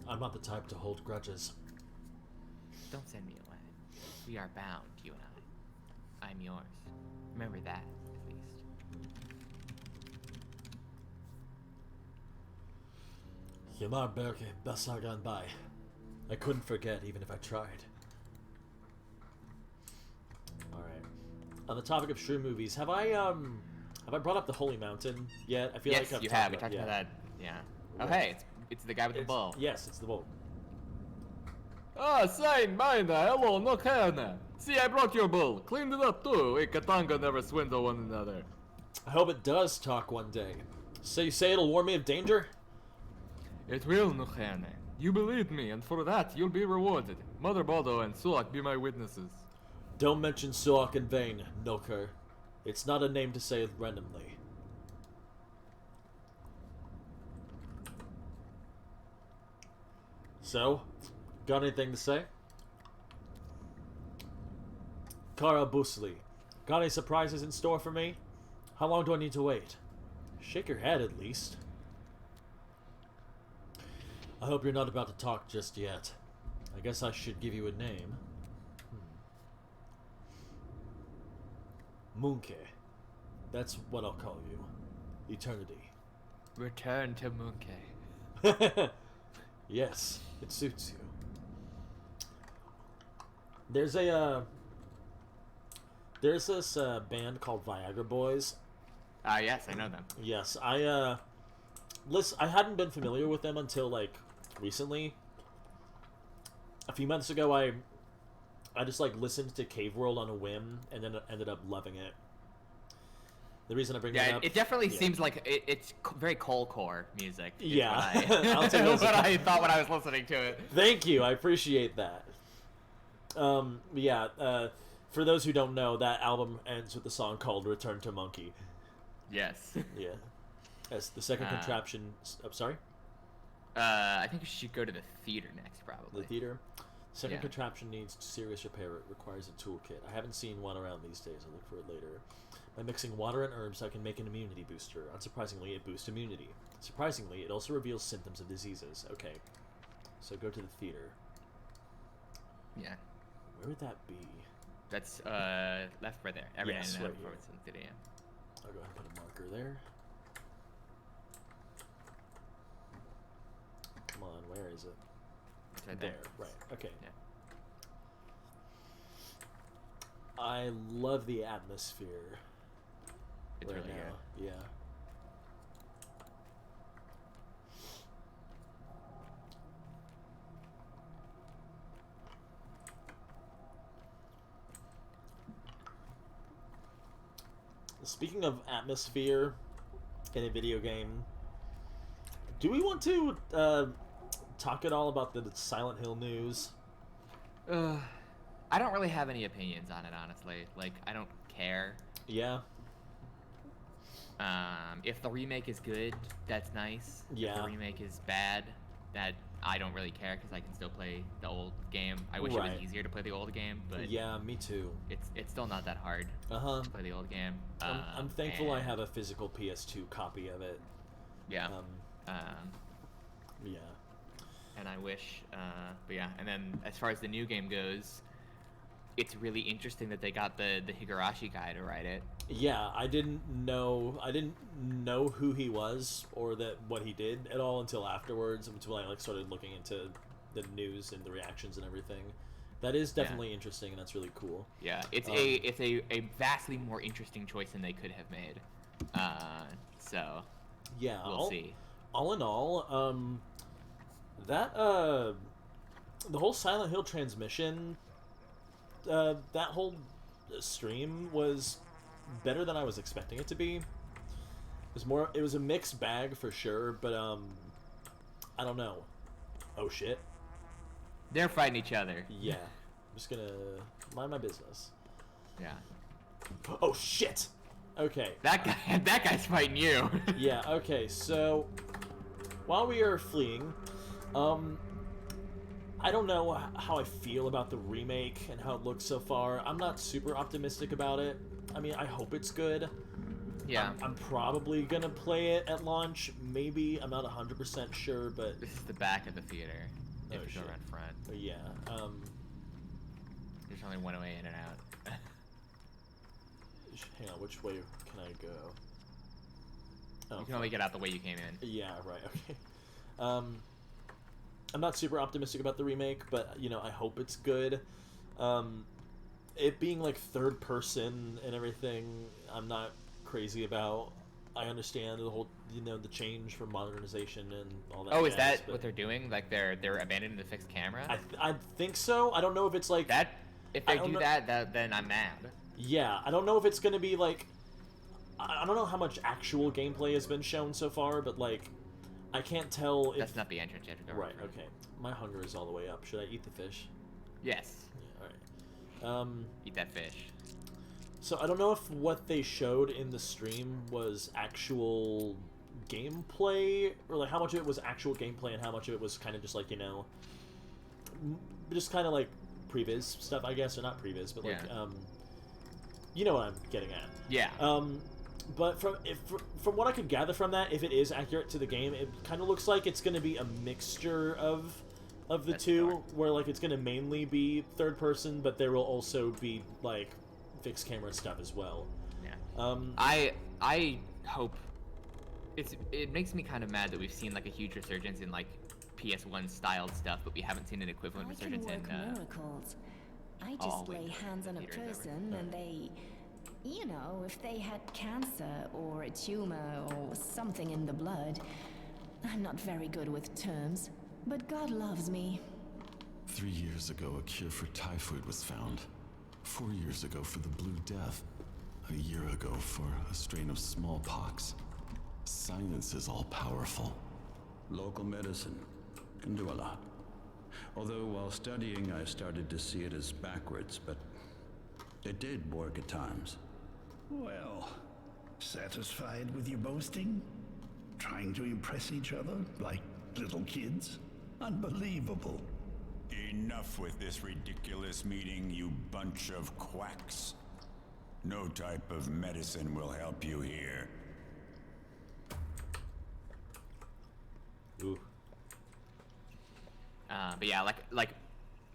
I'm not the type to hold grudges. Don't send me away. We are bound, you and I. I'm yours. Remember that, at least. Yamar Berke Basagan Bai. I couldn't forget even if I tried. Alright. On the topic of shroom movies, have I brought up the Holy Mountain yet? I feel yes, like I've you talked have. We talked about that. Yeah. Oh, hey, it's the guy with the bull. Yes, it's the bull. Ah, sign mine. Hello, no can. See, I brought your bull. Cleaned it up too. We Katanga never swindle one another. I hope it does talk one day. So you say it'll warn me of danger? It will, Nukhane. You believed me, and for that you'll be rewarded. Mother Baldo and Suak be my witnesses. Don't mention Suak in vain, Noker. It's not a name to say randomly. So, got anything to say? Kara Busli, got any surprises in store for me? How long do I need to wait? Shake your head at least. I hope you're not about to talk just yet. I guess I should give you a name. Munke. That's what I'll call you. Eternity. Return to Munke. Yes, it suits you. There's this band called Viagra Boys. Yes, I know them. Yes, listen, I hadn't been familiar with them until like recently. A few months ago, I just like listened to Cave World on a whim, and then ended up loving it. The reason I bring that up, it definitely seems like it's very coalcore music. Yeah, I'll take what I thought when I was listening to it. Thank you, I appreciate that. For those who don't know, that album ends with a song called "Return to Monkey." Yes. Yeah. As the second contraption. I'm sorry. I think we should go to the theater next, probably. The theater. Second contraption needs serious repair. It requires a toolkit. I haven't seen one around these days. I'll look for it later. By mixing water and herbs, I can make an immunity booster. Unsurprisingly, it boosts immunity. Surprisingly, it also reveals symptoms of diseases. Okay. So go to the theater. Yeah. Where would that be? That's left right there. Every Yes, night right before here. it's in the theater, I'll go ahead and put a marker there. Come on, where is it? It's right There, there. right, okay. Yeah. I love the atmosphere It's right really now. good. Yeah. Speaking of atmosphere in a video game, do we want to talk at all about the Silent Hill news? I don't really have any opinions on it, honestly. Like, I don't care. Yeah. If the remake is good, that's nice. Yeah. If the remake is bad, that I don't really care because I can still play the old game. I wish it was Right. easier to play the old game, but Yeah, me too. it's still not that hard Uh-huh. to play the old game. I'm thankful I and- have a physical PS2 copy of it. Yeah. Yeah. And I wish, but yeah. And then as far as the new game goes, it's really interesting that they got the Higurashi guy to write it. Yeah, I didn't know who he was or that what he did at all until afterwards, until I like started looking into the news and the reactions and everything. That is definitely interesting, and that's really cool. Yeah, it's a vastly more interesting choice than they could have made. So Yeah, we'll see. All in all, that the whole Silent Hill transmission, that whole stream was better than I was expecting it to be. It was a mixed bag for sure, but I don't know. Oh shit. They're fighting each other. Yeah. I'm just gonna mind my business. Yeah. Oh shit. Okay. That guy's fighting you. Yeah, okay, so while we are fleeing, I don't know how I feel about the remake and how it looks so far. I'm not super optimistic about it. I mean, I hope it's good. Yeah. I'm probably gonna play it at launch. Maybe. I'm not 100% sure, but This is the back of the theater. Oh, If you shit. go around front, yeah. there's only one way in and out. Hang on, which way can I go? Oh, You can only get out the way you came in. yeah, right, okay. I'm not super optimistic about the remake, but, you know, I hope it's good. It being, like, third person and everything, I'm not crazy about. I understand the whole, you know, the change for modernization and all that. Oh, is jazz, that but what they're doing? Like they're abandoning the fixed camera? I think so. I don't know if it's, like... That if I they don't do know- that, then I'm mad. Yeah, I don't know if it's gonna be, like... I don't know how much actual gameplay has been shown so far, but, like, I can't tell if... That's not the entrance. You have to go Right, front. okay. My hunger is all the way up. Should I eat the fish? Yes. Yeah, alright. Eat that fish. So I don't know if what they showed in the stream was actual gameplay, or like how much of it was actual gameplay and how much of it was kind of just like, you know, just kind of like previs stuff, I guess, or not previs, but like, Yeah. You know what I'm getting at. Yeah. But from what I could gather from that, if it is accurate to the game, it kind of looks like it's going to be a mixture of the That's two, dark. where like it's going to mainly be third person, but there will also be like fixed camera stuff as well. Yeah. I hope it makes me kind of mad that we've seen like a huge resurgence in like PS1 styled stuff, but we haven't seen an equivalent I can resurgence in work miracles. I I'll just wait lay till hands the on a theater is over. person and they, you know, if they had cancer or a tumor or something in the blood. I'm not very good with terms, but God loves me. 3 years ago, a cure for typhoid was found. 4 years ago for the Blue Death. A year ago for a strain of smallpox. Science is all-powerful. Local medicine can do a lot. Although while studying, I started to see it as backwards, but it did work at times. Well, satisfied with your boasting? Trying to impress each other like little kids? Unbelievable. Enough with this ridiculous meeting, you bunch of quacks. No type of medicine will help you here. Ooh. But yeah, like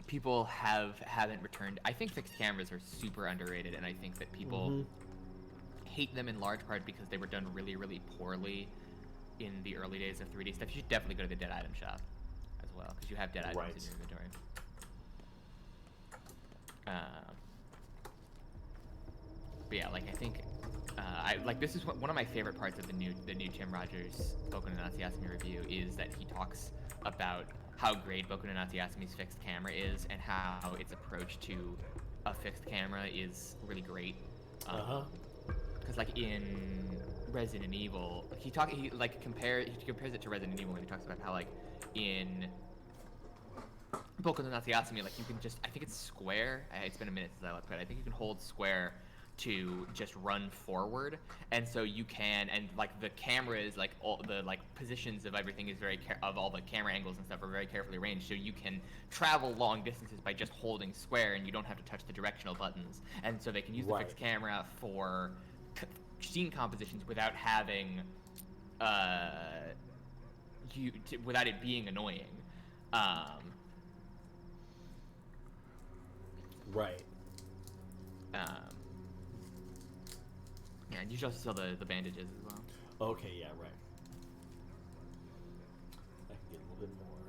people haven't returned. I think fixed cameras are super underrated, and I think that people hate them in large part because they were done really, really poorly in the early days of 3D stuff. You should definitely go to the dead item shop as well, because you have dead items in your inventory. But yeah, like I think, this is one of my favorite parts of the new Tim Rogers Boku no Natsu-Yasumi review is that he talks about how great Boku no Natsu-Yasumi's fixed camera is and how its approach to a fixed camera is really great. Because like in Resident Evil, he compares it to Resident Evil, and he talks about how like in Boku no Natsu-Yasumi, like you can just, I think it's square. It's been a minute since I looked, but I think you can hold square to just run forward, and so you can, and like the cameras, like all the like positions of everything is of all the camera angles and stuff are very carefully arranged, so you can travel long distances by just holding square, and you don't have to touch the directional buttons, and so they can use the fixed camera for scene compositions without having without it being annoying. Right. Yeah, and you should also sell the bandages as well. Okay, yeah, right. I can get a little bit more.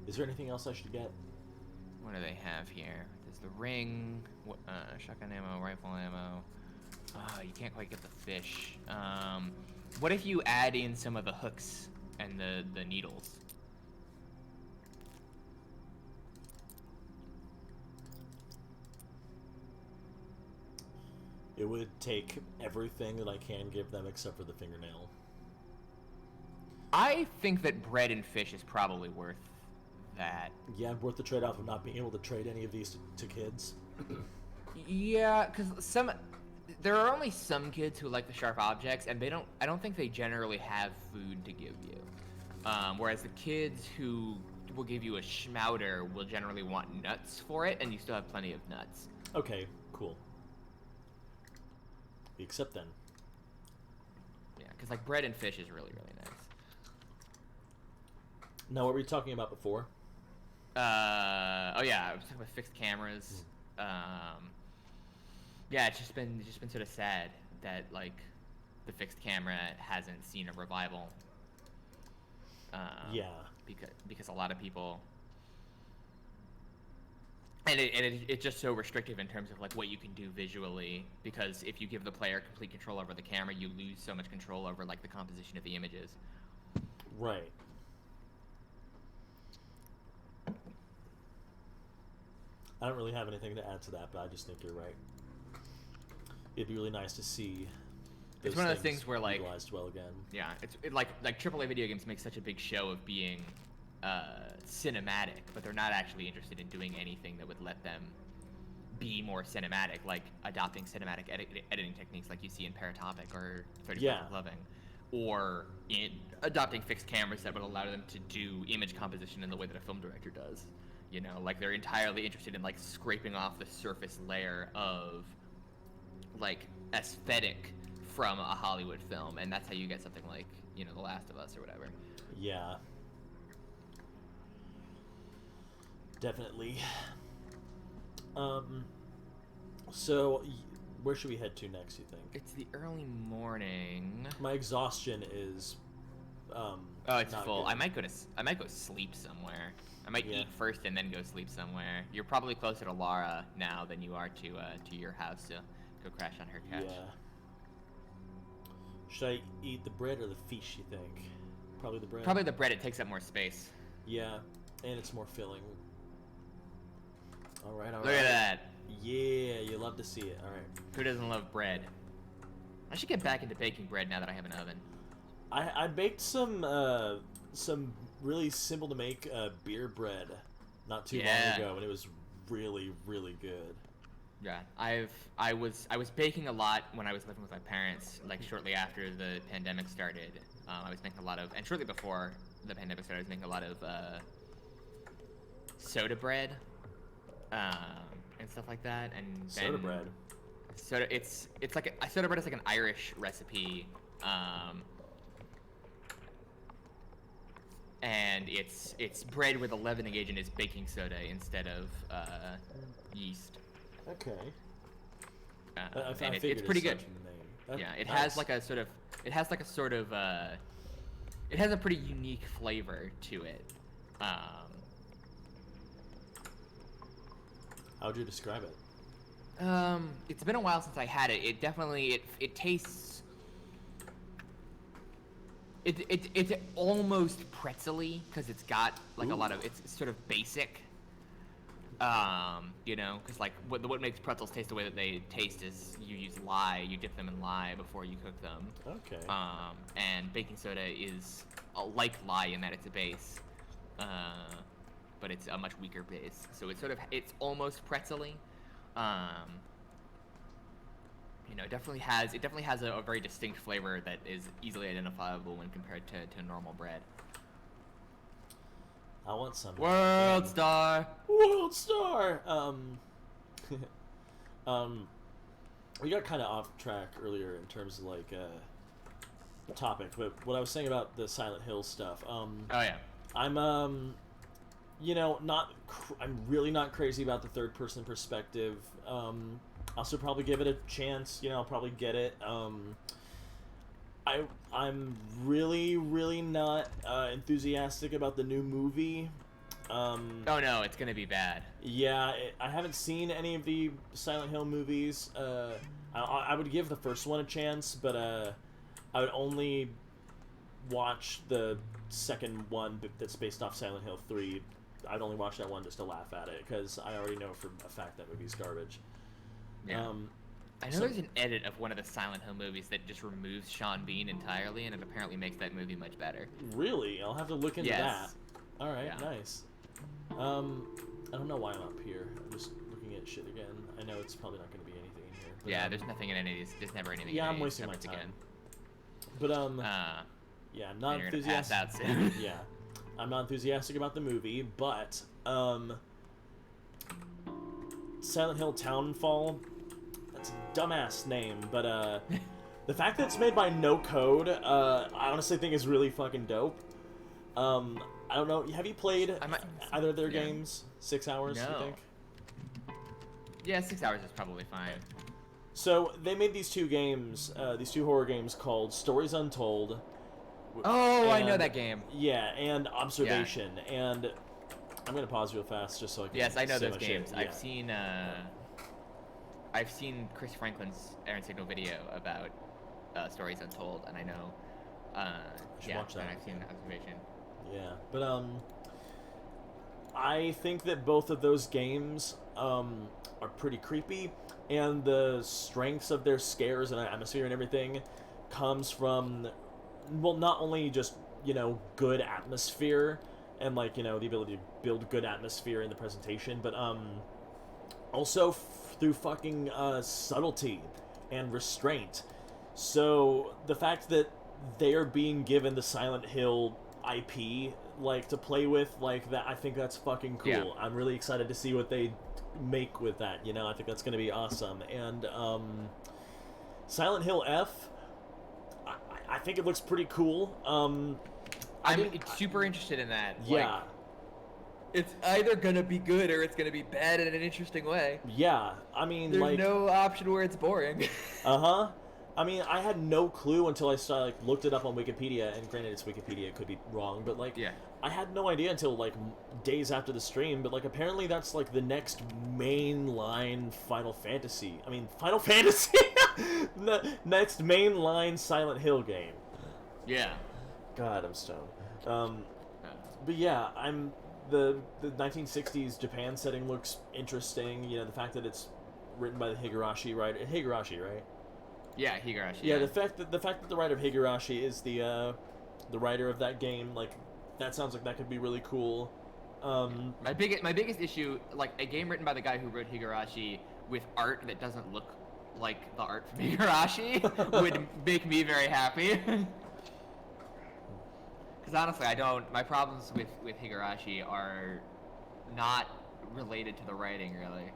Is there anything else I should get? What do they have here? There's the ring, shotgun ammo, rifle ammo. You can't quite get the fish. What if you add in some of the hooks and the needles? It would take everything that I can give them except for the fingernail. I think that bread and fish is probably worth that. Yeah, worth the trade-off of not being able to trade any of these to kids. Yeah, because there are only some kids who like the sharp objects, and I don't think they generally have food to give you. Whereas the kids who will give you a schmouder will generally want nuts for it, and you still have plenty of nuts. Okay, cool. Except then. Yeah, because like bread and fish is really, really nice. Now, what were you talking about before? Oh yeah, I was talking about fixed cameras. Yeah, it's just been sort of sad that like the fixed camera hasn't seen a revival. Yeah. Because a lot of people. And it's just so restrictive in terms of like what you can do visually, because if you give the player complete control over the camera, you lose so much control over like the composition of the images. Right. I don't really have anything to add to that, but I just think you're right. It'd be really nice to see. It's one of those things where like utilized well again. Yeah, like AAA video games make such a big show of being cinematic, but they're not actually interested in doing anything that would let them be more cinematic, like adopting cinematic editing techniques like you see in Paratopic or 30 Seconds of Loving, or in adopting fixed cameras that would allow them to do image composition in the way that a film director does. You know, like they're entirely interested in like scraping off the surface layer of like aesthetic from a Hollywood film, and that's how you get something like, you know, The Last of Us or whatever. Yeah. Definitely. So, where should we head to next, you think? It's the early morning. My exhaustion is Oh, it's not full. good. I might go sleep somewhere. I might Yeah. eat first and then go sleep somewhere. You're probably closer to Lara now than you are to your house, so go crash on her couch. Yeah. Should I eat the bread or the fish, you think? Probably the bread. Probably the bread. It takes up more space. Yeah, and it's more filling. All right, all right. Look at that. Yeah, you love to see it. All right. Who doesn't love bread? I should get back into baking bread now that I have an oven. I baked some really simple to make beer bread not too long ago, and it was really, really good. Yeah, I was baking a lot when I was living with my parents. Like shortly after the pandemic started, I was making a lot of, and shortly before the pandemic started, I was making a lot of soda bread and stuff like that. And then Soda bread. Soda, it's like a soda bread is like an Irish recipe, and it's bread where the leavening agent is baking soda instead of yeast. Okay. And it's pretty good. Yeah, it has like a sort of, it has a pretty unique flavor to it. How would you describe it? It's been a while since I had it. It definitely, it tastes, it's almost pretzel-y because it's got like a lot of, it's sort of basic. You know, because like what makes pretzels taste the way that they taste is you use lye, you dip them in lye before you cook them. Okay. And baking soda is like lye in that it's a base, but it's a much weaker base. So it's almost pretzel-y. You know, it definitely has a very distinct flavor that is easily identifiable when compared to normal bread. I want some. World Star. World Star. We got kind of off track earlier in terms of like topic, but what I was saying about the Silent Hill stuff. Oh yeah. I'm you know, I'm really not crazy about the third person perspective. I'll still probably give it a chance. You know, I'll probably get it. I'm really, really not enthusiastic about the new movie. Oh no, it's gonna be bad. Yeah, I haven't seen any of the Silent Hill movies. I would give the first one a chance, but I would only watch the second one that's based off Silent Hill 3. I'd only watch that one just to laugh at it, because I already know for a fact that movie's garbage. Yeah. I know there's an edit of one of the Silent Hill movies that just removes Sean Bean entirely, and it apparently makes that movie much better. Really? I'll have to look into that. All right, Yeah. nice. I don't know why I'm up here. I'm just looking at shit again. I know it's probably not going to be anything in here. But, Yeah, there's nothing in any of these. There's never anything. Yeah, in I'm any wasting my numbers time. again. But yeah, I'm not You're gonna pass out enthusiastic. soon. Yeah, I'm not enthusiastic about the movie, but Silent Hill Townfall. That's a dumbass name, but the fact that it's made by No Code, I honestly think is really fucking dope. I don't know. Have you played either of their games? 6 hours, No. you think? Yeah, 6 hours is probably fine. So they made these two games, these two horror games called Stories Untold. Oh, I know and- that game. Yeah, and Observation. And I'm gonna pause real fast just so I can. Yes, I know say those my games. shit. I've seen Chris Franklin's Aaron Signal video about Stories Untold, and I know. should watch that. And I've seen Observation. Yeah, but I think that both of those games are pretty creepy, and the strengths of their scares and atmosphere and everything comes from, well, not only just, you know, good atmosphere and, like, you know, the ability to build good atmosphere in the presentation, but also through fucking subtlety and restraint. So the fact that they are being given the Silent Hill IP, like, to play with, like, that, I think that's fucking cool. Yeah. I'm really excited to see what they make with that, you know. I think that's gonna be awesome. And Silent Hill F, I think it looks pretty cool. I'm super interested in that. Yeah. Like, it's either gonna be good or it's gonna be bad in an interesting way. Yeah, I mean, There's like, no option where it's boring. uh-huh. I mean, I had no clue until I started, like, looked it up on Wikipedia, and granted, it's Wikipedia, it could be wrong, but, like, Yeah. I had no idea until, like, days after the stream, but, like, apparently that's, like, the next mainline Final Fantasy. I mean, Final Fantasy! The next mainline Silent Hill game. Yeah. God, I'm stoned. But yeah, the 1960s Japan setting looks interesting. You know, the fact that it's written by the Higurashi writer. Higurashi, right? Yeah, Higurashi. Yeah, the fact that the writer of Higurashi is the writer of that game, like, that sounds like that could be really cool. My biggest issue, like, a game written by the guy who wrote Higurashi with art that doesn't look like the art from Higurashi would make me very happy. Because honestly, my problems with Higurashi are not related to the writing, really.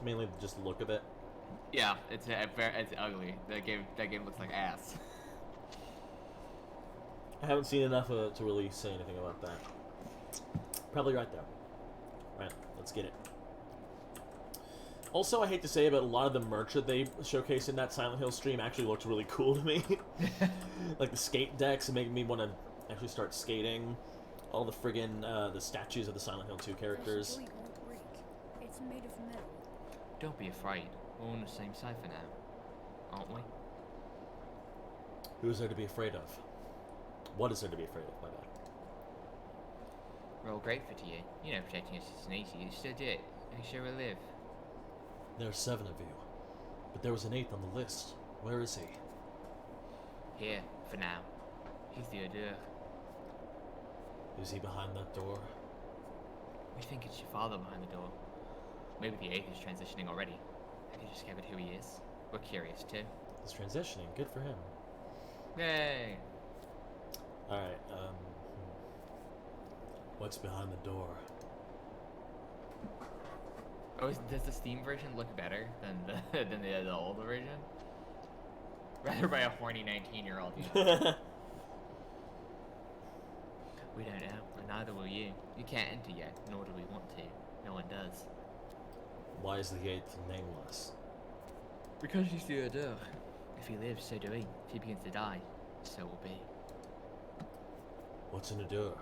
Mainly just the look of it. Yeah, it's ugly. That game looks like ass. I haven't seen enough to really say anything about that. Probably right though. Right, let's get it. Also, I hate to say it, but a lot of the merch that they showcase in that Silent Hill stream actually looks really cool to me. Like the skate decks, making me want to actually start skating. All the friggin' the statues of the Silent Hill 2 characters. This won't break. It's made of metal. Don't be afraid. We're on the same side for now, aren't we? Who is there to be afraid of? What is there to be afraid of, my bad? We're all grateful to you. You know, protecting us isn't easy. You still do it. Make sure we live. There are 7 of you, but there was an 8th on the list. Where is he? Here, for now. He's the hors d'oeuvre. Is he behind that door? We think it's your father behind the door. Maybe the 8th is transitioning already. Have you discovered who he is? We're curious too. He's transitioning. Good for him. Yay! Alright, what's behind the door? Oh, does the Steam version look better than the older version? Rather by a horny 19-year-old. You know? We don't know, and neither will you. You can't enter yet, nor do we want to. No one does. Why is the 8th nameless? Because he's the hors d'oeuvre. If he lives, so do we. If he begins to die, so will be. What's an hors d'oeuvre?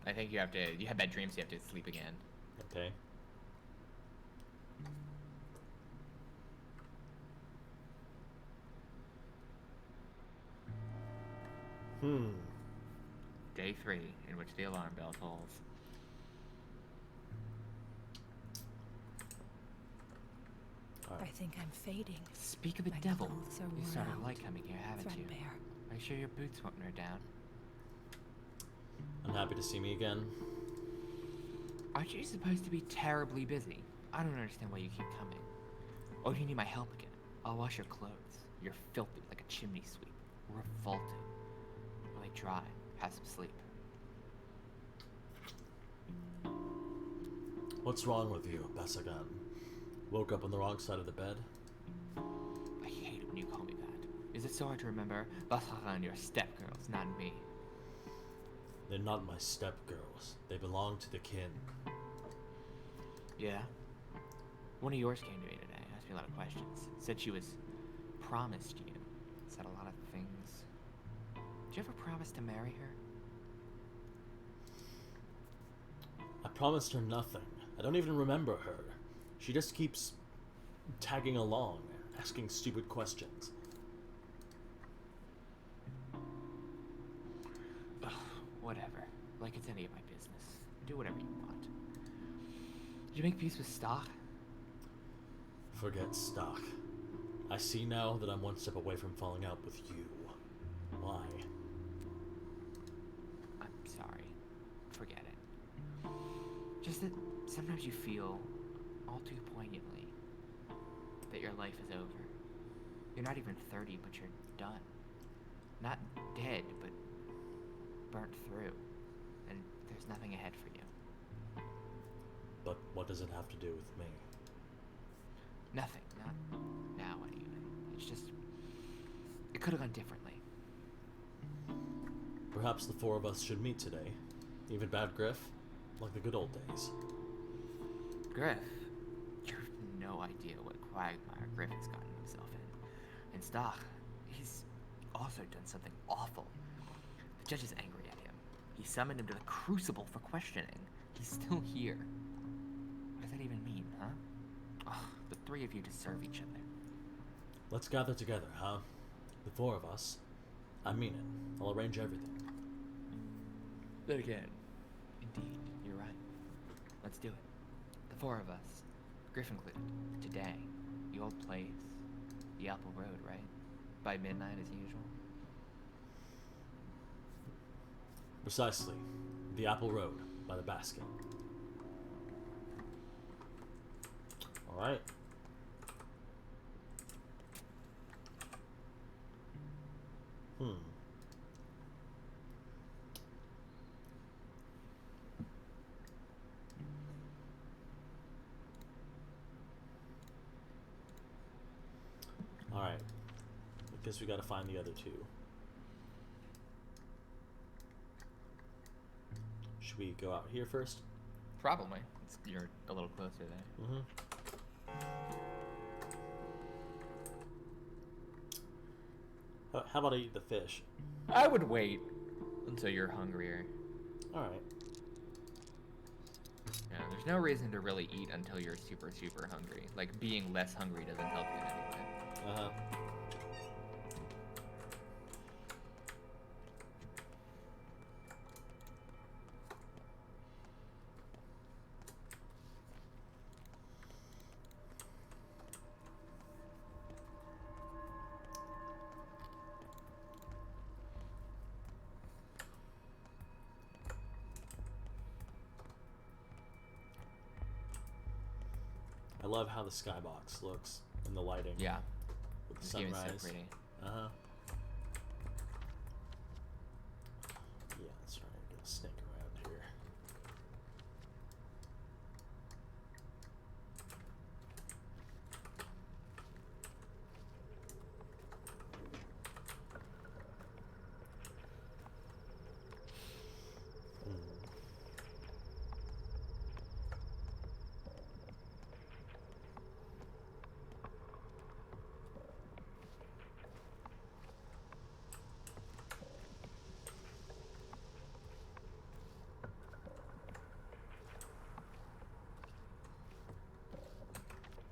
I think you have bad dreams, you have to sleep again. Okay. Day 3, in which the alarm bell tolls. I think I'm fading. Speak of the My devil. clothes are You started worn out, like coming here, haven't you? threadbare. Make sure your boots won't wear down. Unhappy to see me again. Aren't you supposed to be terribly busy? I don't understand why you keep coming. Oh, do you need my help again? I'll wash your clothes. You're filthy like a chimney sweep. Revolting. When they dry, have some sleep. What's wrong with you, Basagan? Woke up on the wrong side of the bed? I hate it when you call me that. Is it so hard to remember? Basaran, your stepgirls, not me. They're not my stepgirls. They belong to the kin. Yeah? One of yours came to me today, asked me a lot of questions. Said she was promised you. Said a lot of things. Did you ever promise to marry her? I promised her nothing. I don't even remember her. She just keeps tagging along, asking stupid questions. Ugh, whatever. Like it's any of my business. Do whatever you want. Did you make peace with Stock? Forget Stock. I see now that I'm one step away from falling out with you. Why? I'm sorry. Forget it. Just that sometimes you feel, all too poignantly, that your life is over. You're not even 30, but you're done. Not dead, but burnt through. And there's nothing ahead for you. But what does it have to do with me? Nothing. Not now, anyway. It's just... It could have gone differently. Perhaps the four of us should meet today. Even Bad Griff, like the good old days. Griff, you have no idea what quagmire Griff has gotten himself in. And Stach, he's also done something awful. The judge is angry at him. He summoned him to the Crucible for questioning. He's still here. What does that even mean, huh? Ugh, the three of you deserve each other. Let's gather together, huh? The four of us. I mean it. I'll arrange everything. Then again. Indeed, you're right. Let's do it. The four of us, Griff included, today. The old place. The Apple Road, right? By midnight as usual. Precisely. The Apple Road, by the basket. Alright. Alright. I guess we gotta find the other two. Should we go out here first? Probably. You're a little closer there. Mm-hmm. How about I eat the fish? I would wait until you're hungrier. Alright. Yeah, there's no reason to really eat until you're super, super hungry. Like, being less hungry doesn't help you in any way. Uh-huh. I love how the skybox looks in the lighting. Yeah. With the This game is sunrise. so pretty. Uh-huh. Yeah, that's right. I'm gonna snake around here.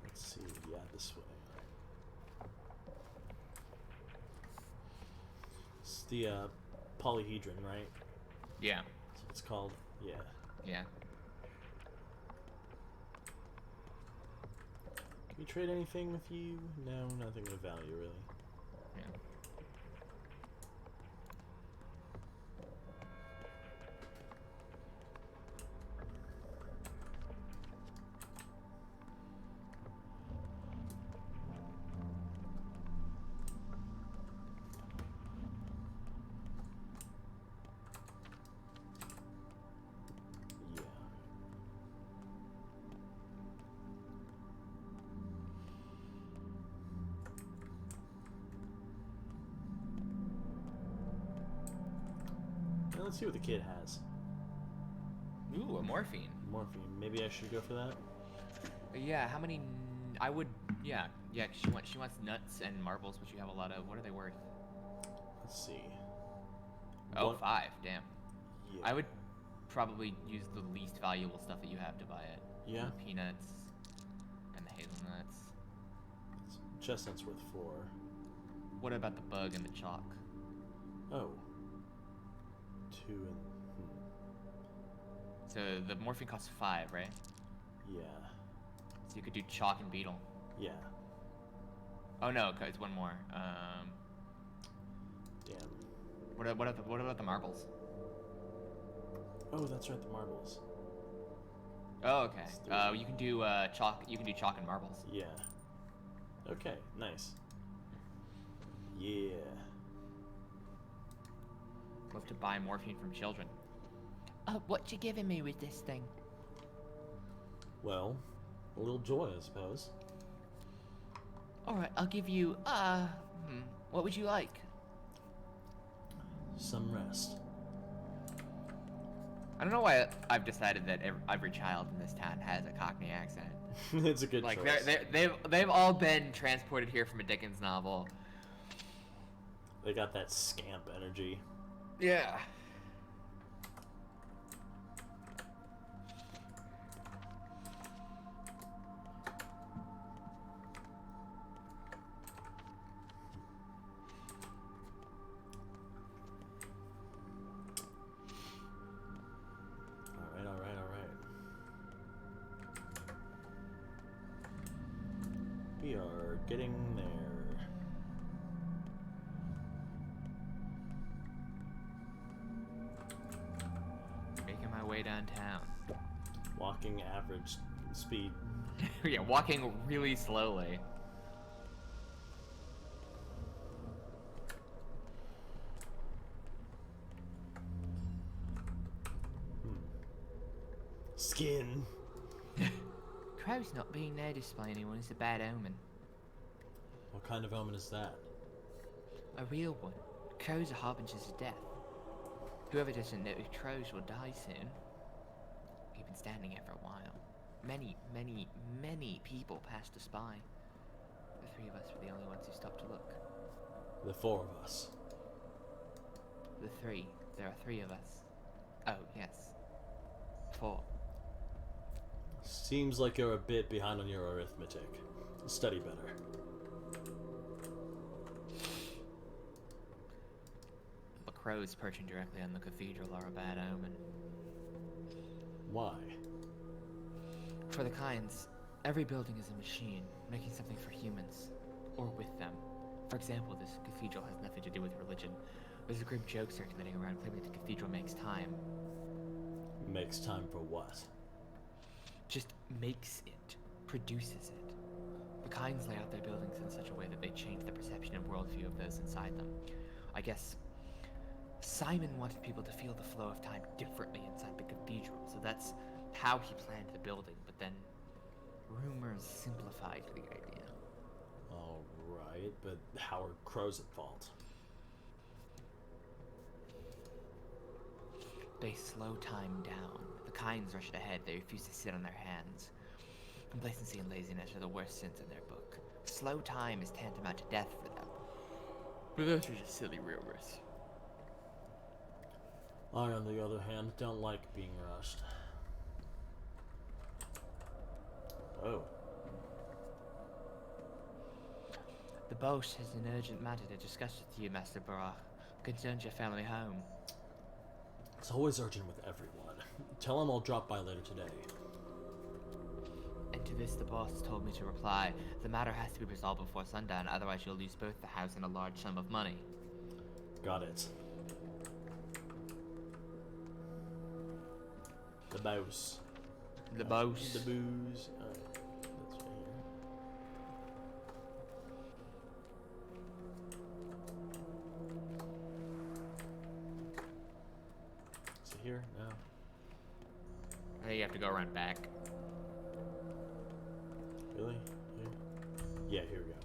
Let's see, yeah, this way. It's the polyhedron, right? Yeah. That's what it's called. Yeah. Yeah. Can we trade anything with you? No, nothing of value, really. Yeah. Yeah. Now let's see what the kid has. Ooh, a morphine. Morphine. Maybe I should go for that. Yeah, how many... I would... Yeah, 'cause she wants nuts and marbles, which you have a lot of. What are they worth? Let's see. Oh, One- 5. Damn. Yeah. I would probably use the least valuable stuff that you have to buy it. Yeah. The peanuts and the hazelnuts. Chestnut's worth 4. What about the bug and the chalk? Oh. 2 and... So the morphine costs 5, right? Yeah. So you could do chalk and beetle. Yeah. Oh no, it's one more. Damn. What about the marbles? Oh, that's right, the marbles. Oh, okay. It's 3. You can do chalk. You can do chalk and marbles. Yeah. Okay, nice. Yeah. We'll have to buy morphine from children. What you giving me with this thing? Well, a little joy, I suppose. Alright, I'll give you, what would you like? Some rest. I don't know why I've decided that every child in this town has a Cockney accent. It's a good Like, choice. they've all been transported here from a Dickens novel. They got that scamp energy. Yeah. All right. We are getting there. Making my way downtown. Walking average speed. Yeah, walking really slowly. Skin. Crows not being noticed by anyone is a bad omen. What kind of omen is that? A real one. Crows are harbingers of death. Whoever doesn't notice crows will die soon. We've been standing here for a while. Many people passed us by. The three of us were the only ones who stopped to look. The four of us. The three. There are three of us. Oh, yes. Four. Seems like you're a bit behind on your arithmetic. Study better. The crows perching directly on the cathedral are a bad omen. Why? For the kinds, every building is a machine, making something for humans. Or with them. For example, this cathedral has nothing to do with religion. There's a grim joke circulating around claiming that the cathedral makes time. Makes time for what? Just makes it. Produces it. The kinds lay out their buildings in such a way that they change the perception and worldview of those inside them. I guess Simon wanted people to feel the flow of time differently inside the cathedral, so that's how he planned the building, but then rumors simplified the idea. Alright, but how are crows at fault? They slow time down. The kinds rush ahead. They refuse to sit on their hands. Complacency and laziness are the worst sins in their book. Slow time is tantamount to death for them. But those are just silly rumors. I, on the other hand, don't like being rushed. Oh. The boat has an urgent matter to discuss with you, Master Barak. Concerns your family home. It's always urgent with everyone. Tell him I'll drop by later today. And to this the boss told me to reply, the matter has to be resolved before sundown, otherwise you'll lose both the house and a large sum of money. Got it. The mouse. The mouse. The booze. Alright. That's right here. Is it here? No. I think you have to go around back. Really? Here? Yeah, here we go.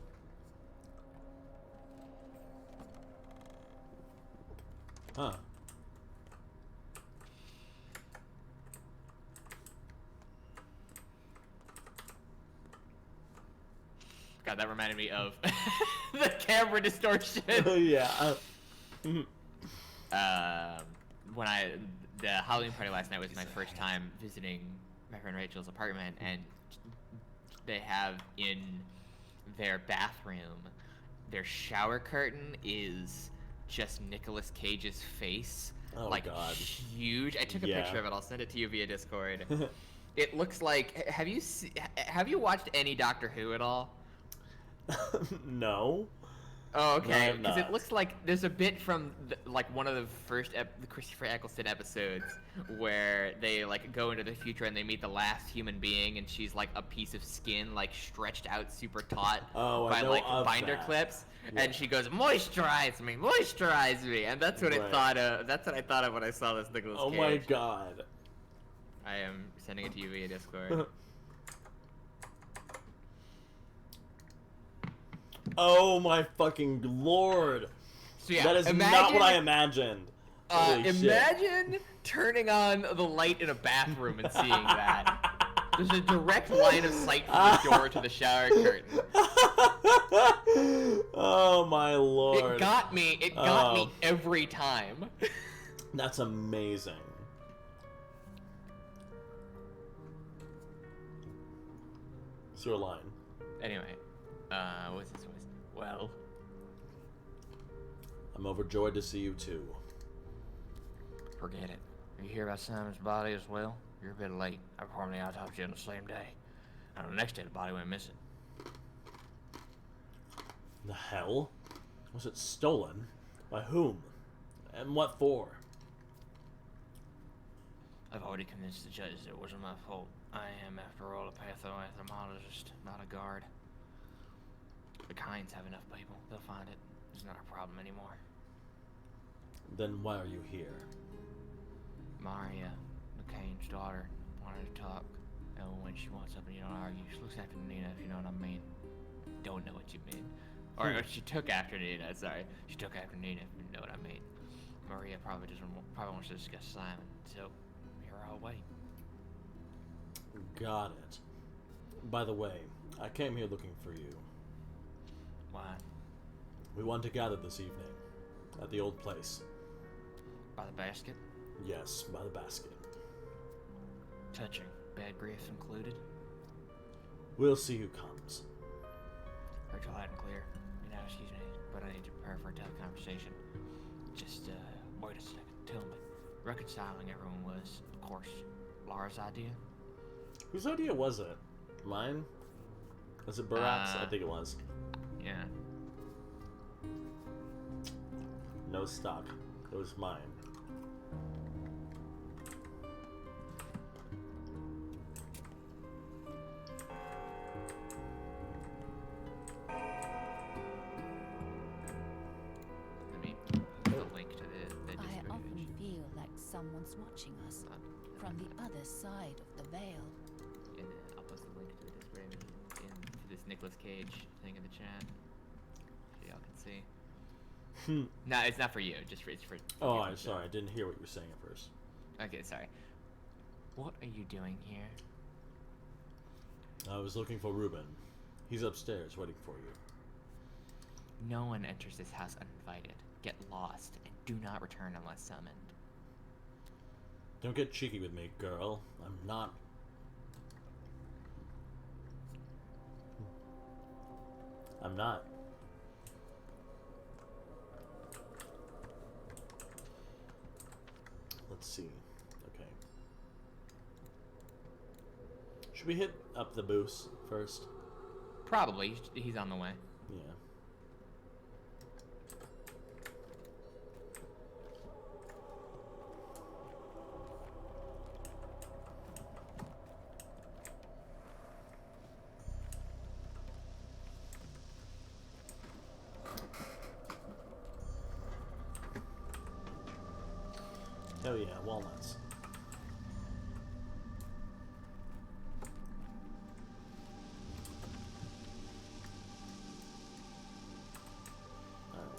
Huh. God, that reminded me of the camera distortion. Yeah. When the Halloween party last night was my first time visiting my friend Rachel's apartment, and they have in their bathroom, their shower curtain is just Nicolas Cage's face. Oh, like, God. huge. I took a Yeah. picture of it. I'll send it to you via Discord. It looks like. Have you watched any Doctor Who at all? No. Oh, No, I okay. have Because it not. looks like there's a bit from like one of the first the Christopher Eccleston episodes where they like go into the future and they meet the last human being, and she's like a piece of skin like stretched out super taut Oh, I by know like of binder that. clips, Yeah. and she goes moisturize me, and that's what I Right. thought of. That's what I thought of when I saw this Nicolas Oh Cage. my god. I am sending it to you via Discord. Oh my fucking lord. So yeah, That is not what I imagined. Holy shit. Imagine turning on the light in a bathroom and seeing that. There's a direct line of sight from the door to the shower curtain. Oh my lord. It got me. It got me every time. That's amazing. Sewer line. Anyway, what's this voice? Well, I'm overjoyed to see you too. Forget it. You hear about Simon's body as well? You're a bit late. I performed the autopsy on the same day. And the next day the body went missing. The hell? Was it stolen? By whom? And what for? I've already convinced the judge that it wasn't my fault. I am, after all, a pathologist, not a guard. The Kynes have enough people. They'll find it. It's not a problem anymore. Then why are you here? Maria, McCain's daughter, wanted to talk. And when she wants something, you don't argue. She looks after Nina, if you know what I mean. Don't know what you mean. Or she took after Nina, sorry. She took after Nina, if you know what I mean. Maria probably wants to discuss Simon, so here I'll wait. Got it. By the way, I came here looking for you. Why? We want to gather this evening. At the old place. By the basket? Yes, by the basket. Touching. Bad grief included? We'll see who comes. Rachel loud and clear. You know, excuse me, but I need to prepare for a tough conversation. Just, wait a second. Tell me. Reconciling everyone was, of course, Laura's idea? Whose idea was it? Mine? Was it Barat's? I think it was. yeah. No stock. It was mine. Let me put the link to the I Discord often image. feel like someone's watching us from the other side of the veil. And I'll post the link to the Discord image in this Nicolas Cage thing in the chat, so y'all can see. No, it's not for you. Just for it's for. Oh, I'm sorry. I didn't hear what you were saying at first. Okay, sorry. What are you doing here? I was looking for Ruben. He's upstairs waiting for you. No one enters this house uninvited. Get lost and do not return unless summoned. Don't get cheeky with me, girl. I'm not... I'm not. Let's see. Okay. Should we hit up the boost first? Probably. He's on the way. Yeah. Oh yeah, walnuts. Alright.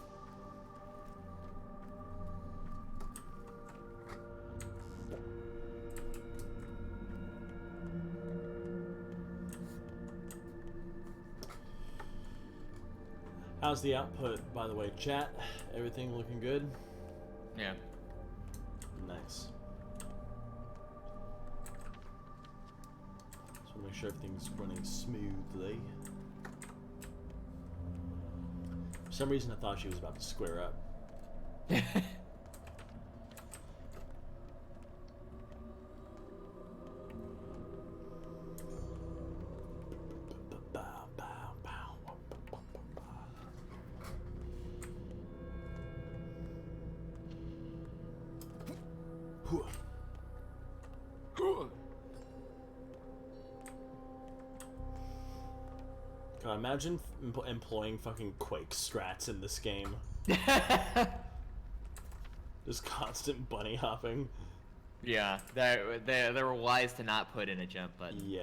How's the output, by the way, chat? Everything looking good? Yeah. Nice. Just want to make sure everything's running smoothly. For some reason, I thought she was about to square up. God, imagine employing fucking Quake strats in this game. Just constant bunny hopping. Yeah, they were wise to not put in a jump button. Yeah.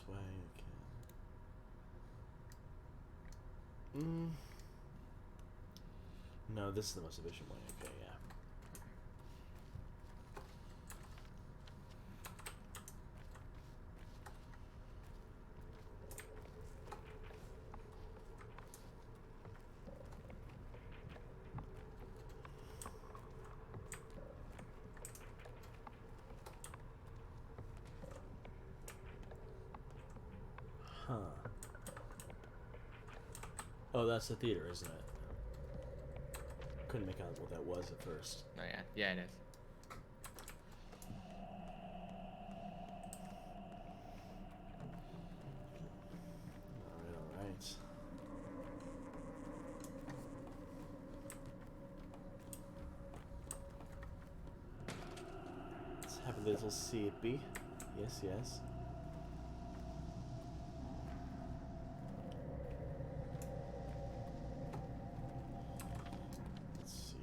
way. Okay. No, this is the most efficient way. Okay, yeah. Huh. Oh, that's the theater, isn't it? Couldn't make out what that was at first. Oh yeah, yeah it is. All right. Let's have a little sippy. Yes, yes. Let's see.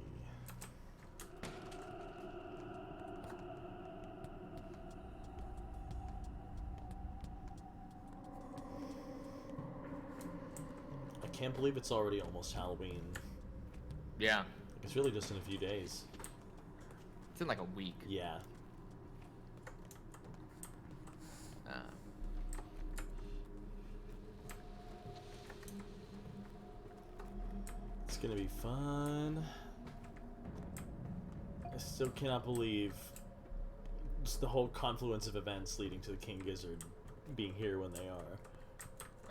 I can't believe it's already almost Halloween. Yeah, It's really just in a few days. it's in like a week. Yeah. It's gonna be fun. I still cannot believe just the whole confluence of events leading to the King Gizzard being here when they are.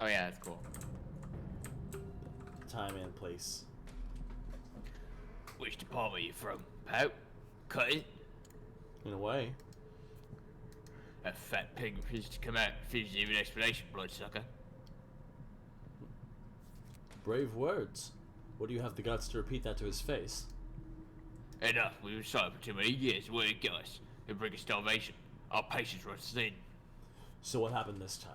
Oh yeah, that's cool. Time and place. Which department are you from? Pout? Cut it? In a way. That fat pig refused to come out and refused to give an explanation, bloodsucker. Brave words. What do you have the guts to repeat that to his face? Enough, we've been silent for too many years. Where it goes? It'll bring us starvation. Our patience runs thin. So what happened this time?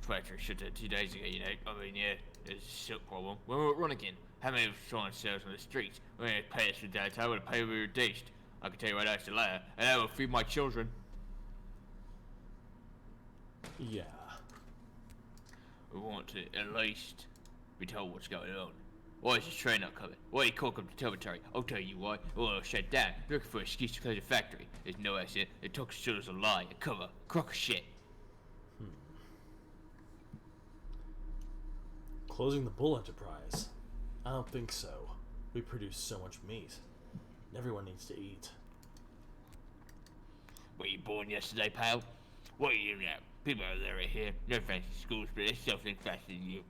Factory shut down 2 days ago, you know. I mean, yeah, there's a silk problem. When we were running again, how many of us trying sales on the streets? When they pay us for downtown, we'll pay we were dished. I can tell you right now, it's a liar, and I will feed my children. Yeah. We want to at least be told what's going on. Why is this train not coming? Why are you calling to Tomentary? I'll tell you why. Well, it'll shut down. Looking for an excuse to close the factory. There's no accident. They took us as a lie, a cover, crock of shit. Closing the Bull Enterprise? I don't think so. We produce so much meat. Everyone needs to eat. Were you born yesterday, pal? What are you now? People out there are here. No fancy schools, but there's something faster than you.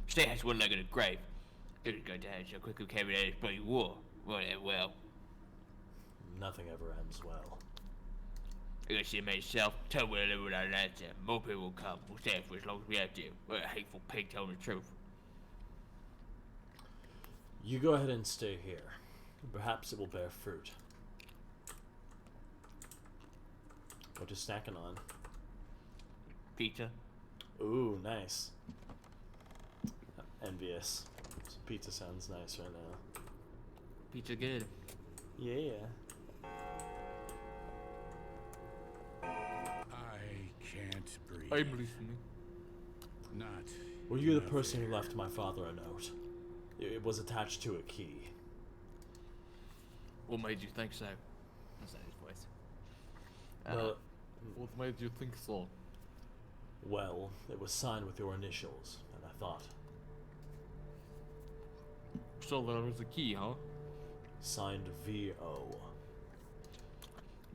State has one leg in a grave. It would go down so quickly we came in this bloody war. Well, Nothing ever ends well. I gotta see him myself. Tell me to live without an answer. More people will come. We'll stay for as long as we have to. We're a hateful pig telling the truth. You go ahead and stay here. Perhaps it will bear fruit. What you snacking on? Pizza? Ooh, nice. Envious. Some pizza sounds nice right now. Pizza good. Yeah. I can't breathe. I'm listening. Not. Were you the enough person who air. left my father a note? It was attached to a key. What made you think so? That's not his voice. Well, What made you think so? well, it was signed with your initials, and I thought, So there was a key, huh? signed V.O.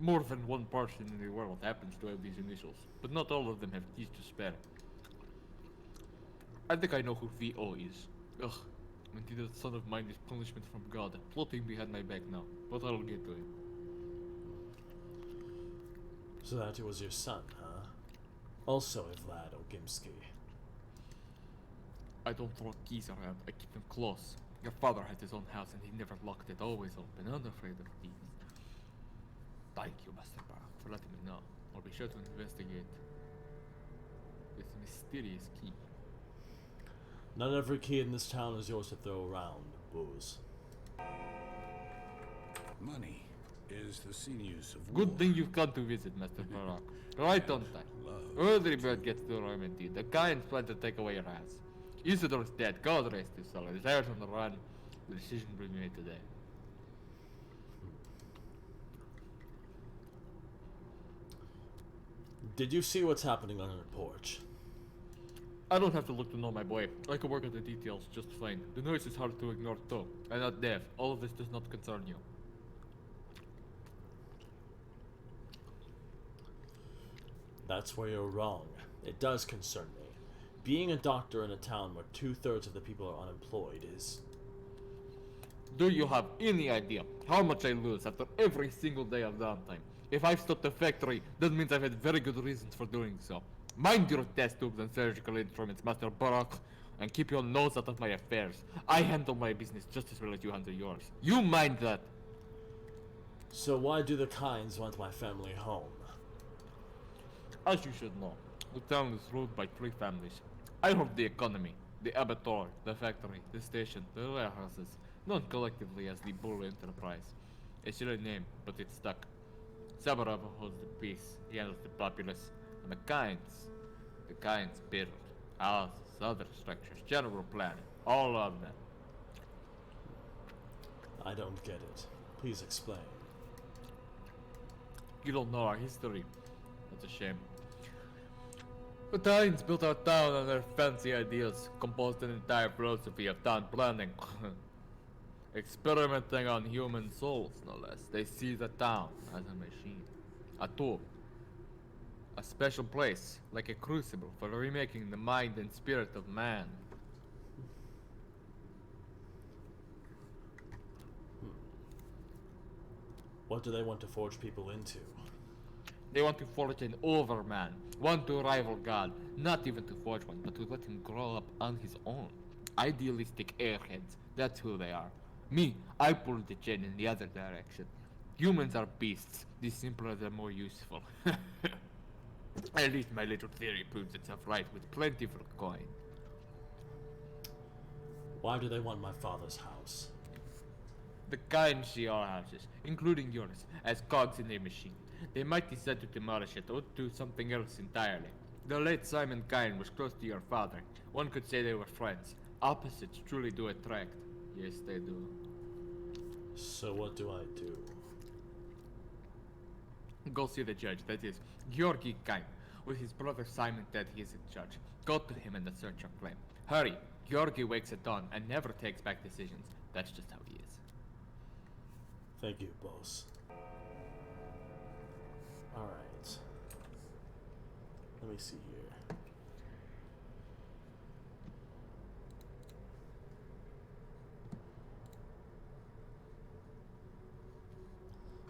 More than one person in the world happens to have these initials, but not all of them have keys to spare. I think I know who V.O. is. Ugh. Indeed, that son of mine is punishment from God, plotting behind my back now, but I'll get to it. So that it was your son, huh? Also a Vlad Ogimsky. I don't throw keys around, I keep them close. Your father had his own house and he never locked it, always open, unafraid of thieves. Thank you, Master Barak, for letting me know. I'll be sure to investigate this mysterious key. Not every key in this town is yours to throw around, Booze. Money. is the sinews of Good war. thing you've come to visit, Master Barak. Right on time. Every bird gets the worm indeed. The Kynes plan to take away your ass. Isidore's dead. God rest his soul. His heirs on the run. The decision will be made today. Did you see what's happening on your porch? I don't have to look to know, my boy. I can work at the details just fine. The noise is hard to ignore too. I'm not deaf. All of this does not concern you. That's where you're wrong. It does concern me. Being a doctor in a town where 2/3 of the people are unemployed is... Do you have any idea how much I lose after every single day of downtime? If I've stopped the factory, that means I've had very good reasons for doing so. Mind your test tubes and surgical instruments, Master Barak, and keep your nose out of my affairs. I handle my business just as well as you handle yours. You mind that? So why do the Kynes want my family home? As you should know, the town is ruled by 3 families. I hold the economy, the abattoir, the factory, the station, the warehouses, known collectively as the Bull Enterprise. A silly name, but it's stuck. Sabarov holds the peace, he handles the populace, and the Kynes build houses, other structures, general planning, all of them. I don't get it. Please explain. You don't know our history. That's a shame. The Kynes built our town on their fancy ideas, composed an entire philosophy of town planning. Experimenting on human souls, no less. They see the town as a machine, a tool, a special place, like a crucible for remaking the mind and spirit of man. What do they want to forge people into? They want to forge an overman, one to rival God, not even to forge one, but to let him grow up on his own. Idealistic airheads, that's who they are. Me, I pull the chain in the other direction. Humans are beasts, the simpler the more useful. At least my little theory proves itself right with plenty for coin. Why do they want my father's house? The Kynes see our houses, including yours, as cogs in their machine. They might decide to demolish it or do something else entirely. The late Simon Kyne was close to your father. One could say they were friends. Opposites truly do attract. Yes, they do. So what do I do? Go see the judge, that is, Georgi Kyne. With his brother Simon dead, he is in charge. Go to him in the search of claim. Hurry! Georgi wakes at dawn and never takes back decisions. That's just how he is. Thank you, boss. Alright. Let me see here.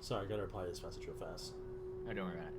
Sorry, I gotta reply to this message real fast. I don't worry about it.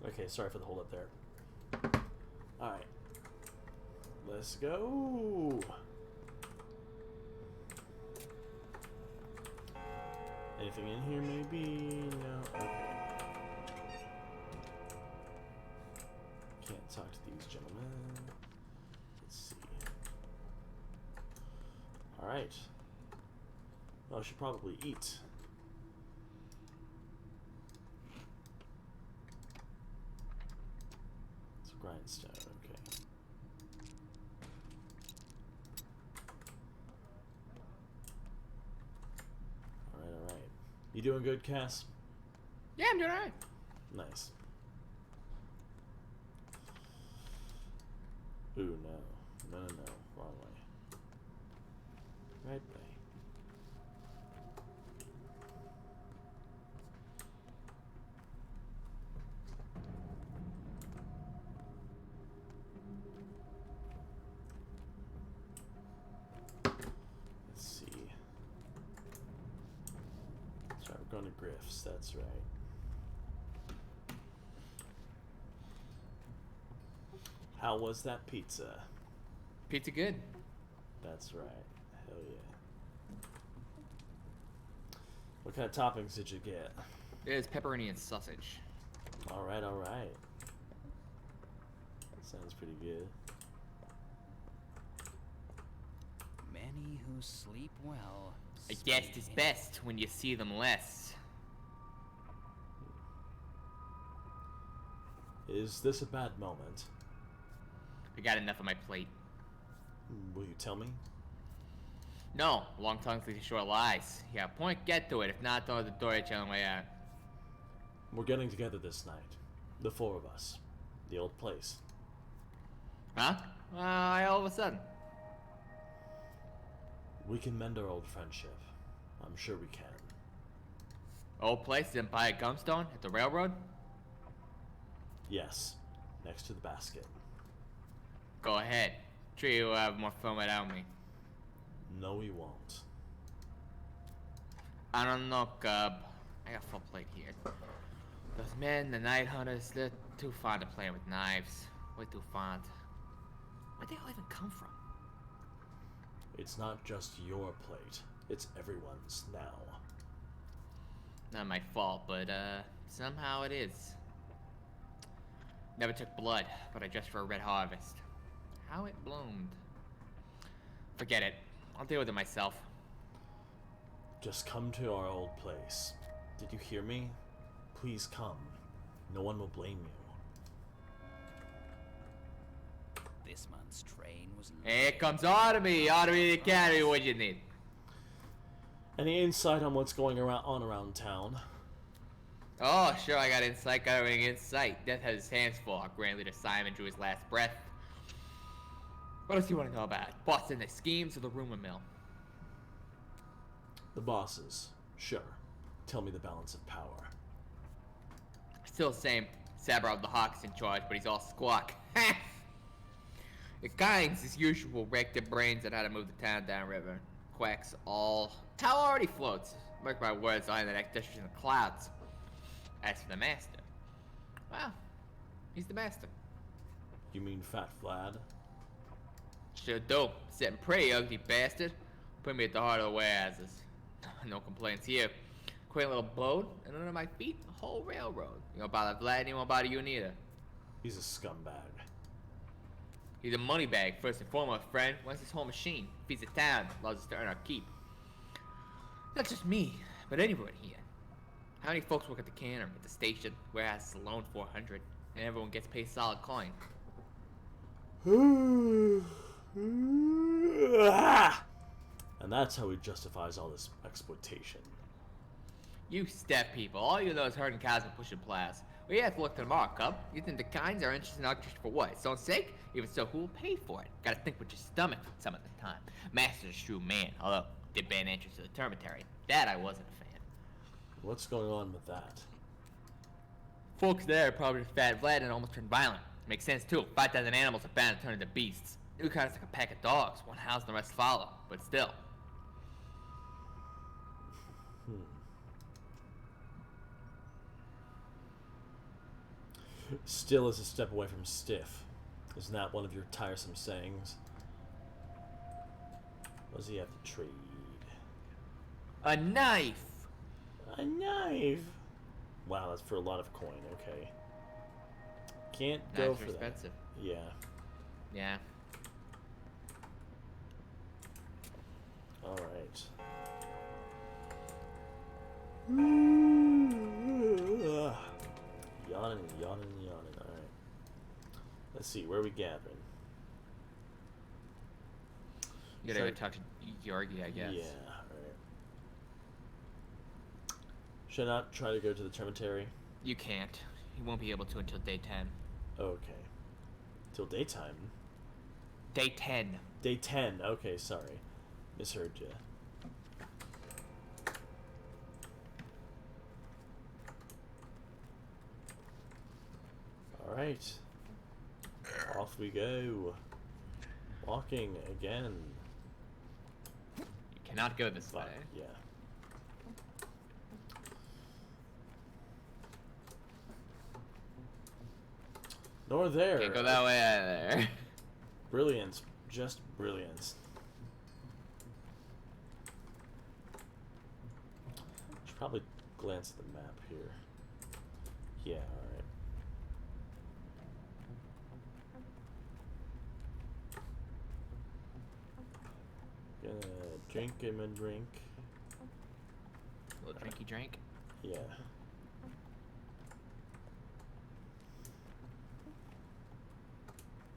Okay, sorry for the hold up there. Alright. Let's go. Anything in here maybe? No. Okay. Can't talk to these gentlemen. Let's see. Alright. Well, I should probably eat. Grindstone, okay. Alright. You doing good, Cass? Yeah, I'm doing alright. Nice. Ooh, no. No. Wrong way. Right way. going to Griff's, that's right. How was that pizza? Pizza good. That's right. Hell yeah. What kind of toppings did you get? It is pepperoni and sausage. Alright, alright. That sounds pretty good. Many who sleep well. A guest is best when you see them less. Is this a bad moment? I got enough on my plate. Will you tell me? No, long tongues lead to short lies. Yeah, point, get to it. If not, don't let the door hit you on the way out. We're getting together this night. The four of us. The old place. Huh? Why all of a sudden? We can mend our old friendship. I'm sure we can. Old place didn't buy a gumstone at the railroad? Yes. Next to the basket. Go ahead. Sure you'll have more fun without me. No, we won't. I don't know, Cub. I got full plate here. Those men, the night hunters, they're too fond of playing with knives. Way too fond. Where'd they all even come from? It's not just your plate. It's everyone's now. Not my fault, but somehow it is. Never took blood, but I dressed for a red harvest. How it bloomed. Forget it. I'll deal with it myself. Just come to our old place. Did you hear me? Please come. No one will blame you. This month's train was Here comes Artemis. Artemis, carry what you need. Any insight on what's going on around town? Oh, sure, I got insight, got everything in sight. Death had his hands full. Our Grand Leader Simon drew his last breath. What else do you want to know about? Boston, the schemes, or the rumor mill? The bosses. Sure. Tell me the balance of power. Still the same. Sabar of the Hawk's in charge, but he's all squawk. The Guyings, as usual, wrecked their brains on how to move the town downriver. Quacks all. Tower already floats. Mark my words, I'll have the next district in the clouds. As for the master, well, he's the master. You mean Fat Vlad? Sure do. Sitting pretty, ugly bastard. Put me at the heart of the warehouses. No complaints here. Quaint little boat, and under my feet, a whole railroad. You don't bother Vlad, and he won't bother you neither. He's a scumbag. He's a money bag, first and foremost, friend. Wants his whole machine. Feeds the town, allows us to earn our keep. Not just me, but anyone here. How many folks work at the cannery, at the station, warehouse alone 400, and everyone gets paid solid coin? And that's how he justifies all this exploitation. You step people, all you know is herding cows and pushing plows. We have to look to them all, Cub. You think the kinds are interested in auction for what? Its own sake? Even so, who will pay for it? Gotta think with your stomach some of the time. Master's a shrewd man, although did ban entrance to the termitary. That I wasn't a fan. What's going on with that? Folks there probably fat Vlad and almost turned violent. Makes sense too. 5,000 animals are bound to turn into beasts. New kind is like a pack of dogs. One house and the rest follow. But still. Still is a step away from stiff. Isn't that one of your tiresome sayings? What does he have to trade? A knife! A knife! Wow, that's for a lot of coin, okay. Can't go Knives for are that. expensive. Yeah. Yeah. Alright. Yawning, yawning, yawning. Alright. Let's see, where are we gathering? You gotta go talk to Yorgi, I guess. Yeah, alright. Should I not try to go to the termitary? You can't. You won't be able to until day 10. Okay. Till daytime? Day 10. Day 10. Okay, sorry. Misheard you. Alright. Off we go. Walking again. You cannot go this way. Yeah. Nor there. Can't go that way either. Brilliance. Just brilliance. Should probably glance at the map here. Yeah, alright. Gonna drink him a drink. A little drinky drink. Yeah.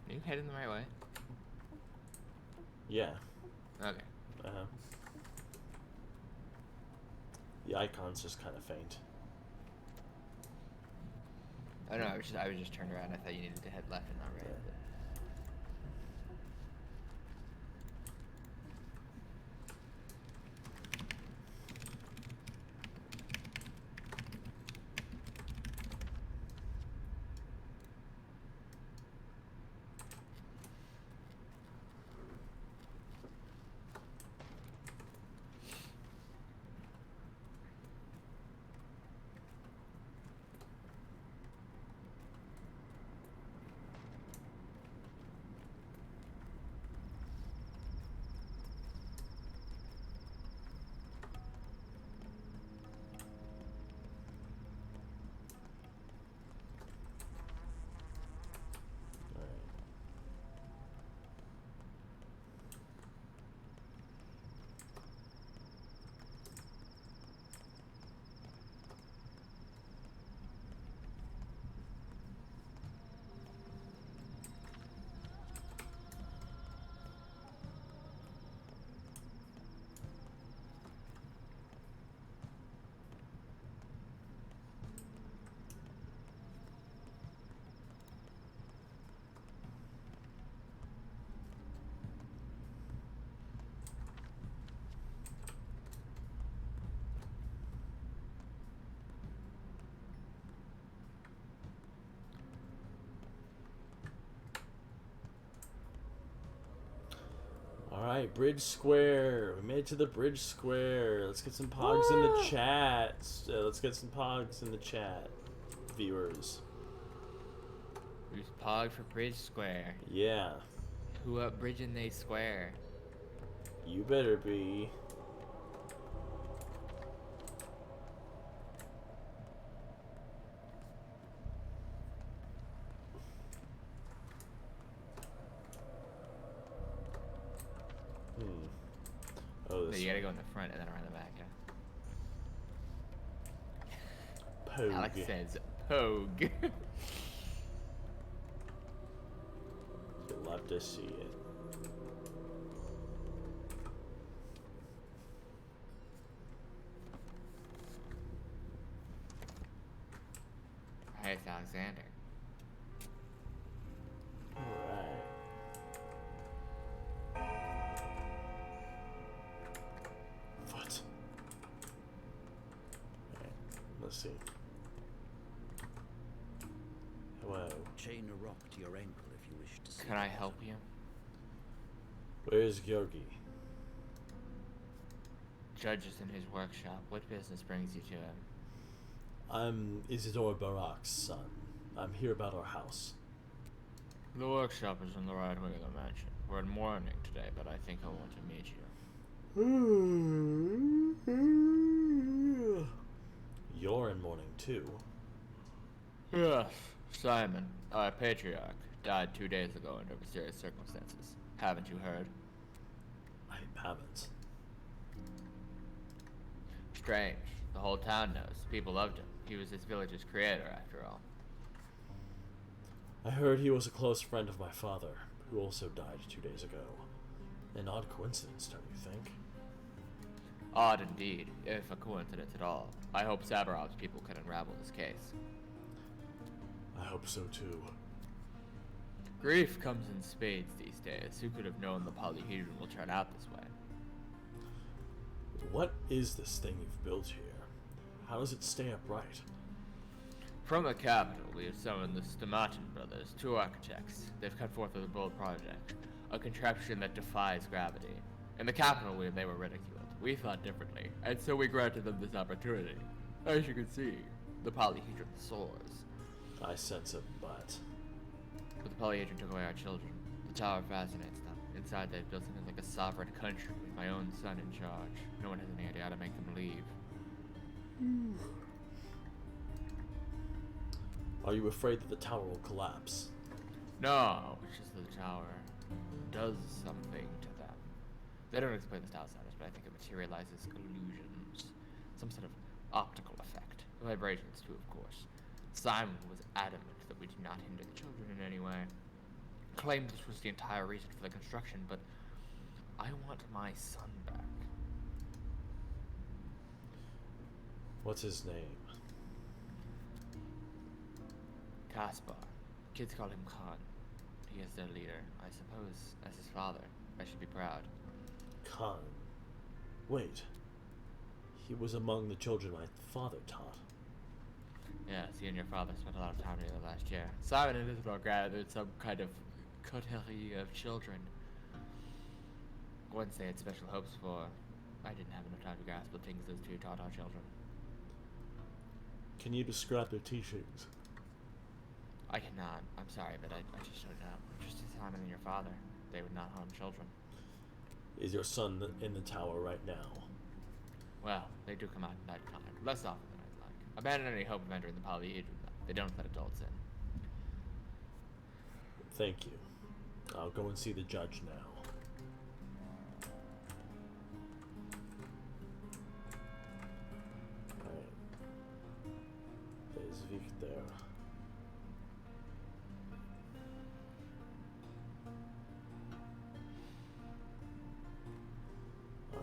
Are you heading the right way? Yeah. Okay. Uh-huh. The icon's just kind of faint. Oh no, I was just turned around. I thought you needed to head left and not right. Yeah. Alright, Bridge Square. We made it to the Bridge Square. Let's get some pogs in the chat. Let's get some pogs in the chat, viewers. Who's pog for Bridge Square? Yeah. Who up bridging they square? You better be. Oh, So you gotta go in the front and then around the back, yeah. Pogue. Alex says, Pogue. You'll love to see it. Hey, it's Alexander. Alright. What? Alright, let's see. Hello. Chain a rock to your ankle if you wish to see. Can I help you? Where's Georgi? Judge is in his workshop. What business brings you to him? I'm Isidore Barak's son. I'm here about our house. The workshop is in the right wing of the mansion. We're in mourning today, but I think I want to meet you. You're in mourning too. Yes, Simon, our patriarch, died 2 days ago under mysterious circumstances. Haven't you heard? I haven't. Strange. The whole town knows. People loved him. He was this village's creator, after all. I heard he was a close friend of my father, who also died 2 days ago. An odd coincidence, don't you think? Odd indeed, if a coincidence at all. I hope Sabarov's people can unravel this case. I hope so too. Grief comes in spades these days. Who could have known the polyhedron will turn out this way? What is this thing you've built here? How does it stay upright? From the capital, we have summoned the Stomatin brothers, 2 architects. They've come forth with a bold project, a contraption that defies gravity. In the capital, they were ridiculed. We thought differently, and so we granted them this opportunity. As you can see, the polyhedron soars. I sense a but. The polyhedron took away our children. The tower fascinates them. Inside they've built something like a sovereign country with my own son in charge. No one has any idea how to make them leave. Are you afraid that the tower will collapse? No, it's just that the tower does something to them. They don't explain this to outsiders, but I think it materializes illusions. Some sort of optical effect. Vibrations too, of course. Simon was adamant that we did not hinder the children in any way. Claimed this was the entire reason for the construction, but I want my son back. What's his name? Caspar. Kids call him Khan. He is their leader. I suppose, as his father, I should be proud. Khan. Wait. He was among the children my father taught. Yes, he and your father spent a lot of time together last year. Simon and Isabel gathered some kind of coterie of children. Once they had special hopes for. I didn't have enough time to grasp the things those two taught our children. Can you describe their teachings? I cannot. I'm sorry, but I just don't know. Just as Simon and your father, they would not harm children. Is your son in the tower right now? Well, they do come out at night time, less often than I'd like. Abandon any hope of entering the polyhedron, though. They don't let adults in. Thank you. I'll go and see the judge now. Alright. There's Victor.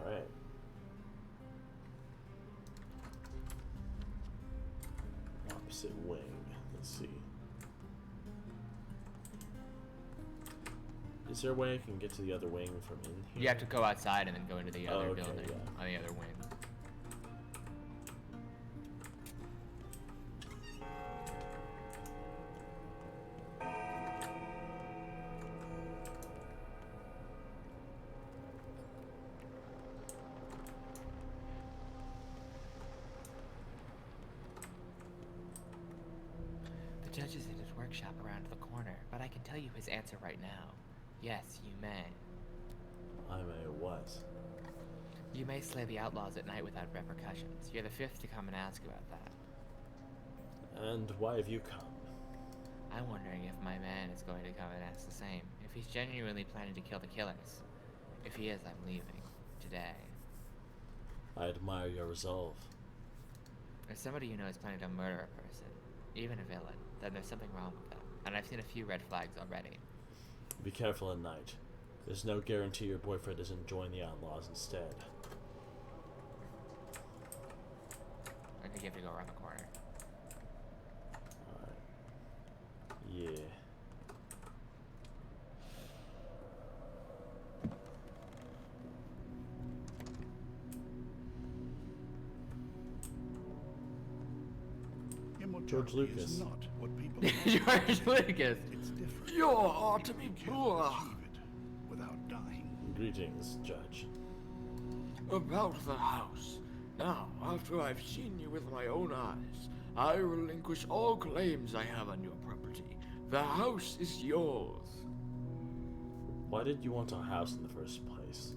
Alright. Opposite wing. Let's see. Is there a way I can get to the other wing from in here? You have to go outside and then go into the other okay, building yeah. on the other wing. The judge is in his workshop around the corner, but I can tell you his answer right now. Yes, you may. I may what? You may slay the outlaws at night without repercussions. You're the fifth to come and ask about that. And why have you come? I'm wondering if my man is going to come and ask the same. If he's genuinely planning to kill the killers. If he is, I'm leaving. Today. I admire your resolve. If somebody you know is planning to murder a person, even a villain, then there's something wrong with them. And I've seen a few red flags already. Be careful at night. There's no guarantee your boyfriend doesn't join the outlaws instead. I think you have to go around the corner. Alright. Yeah. George Immortality Lucas. is not what people George Lucas! It's different. You ought to be You poor! can't achieve it without dying. Greetings, Judge. About the house. Now, after I've seen you with my own eyes, I relinquish all claims I have on your property. The house is yours. Why did you want a house in the first place?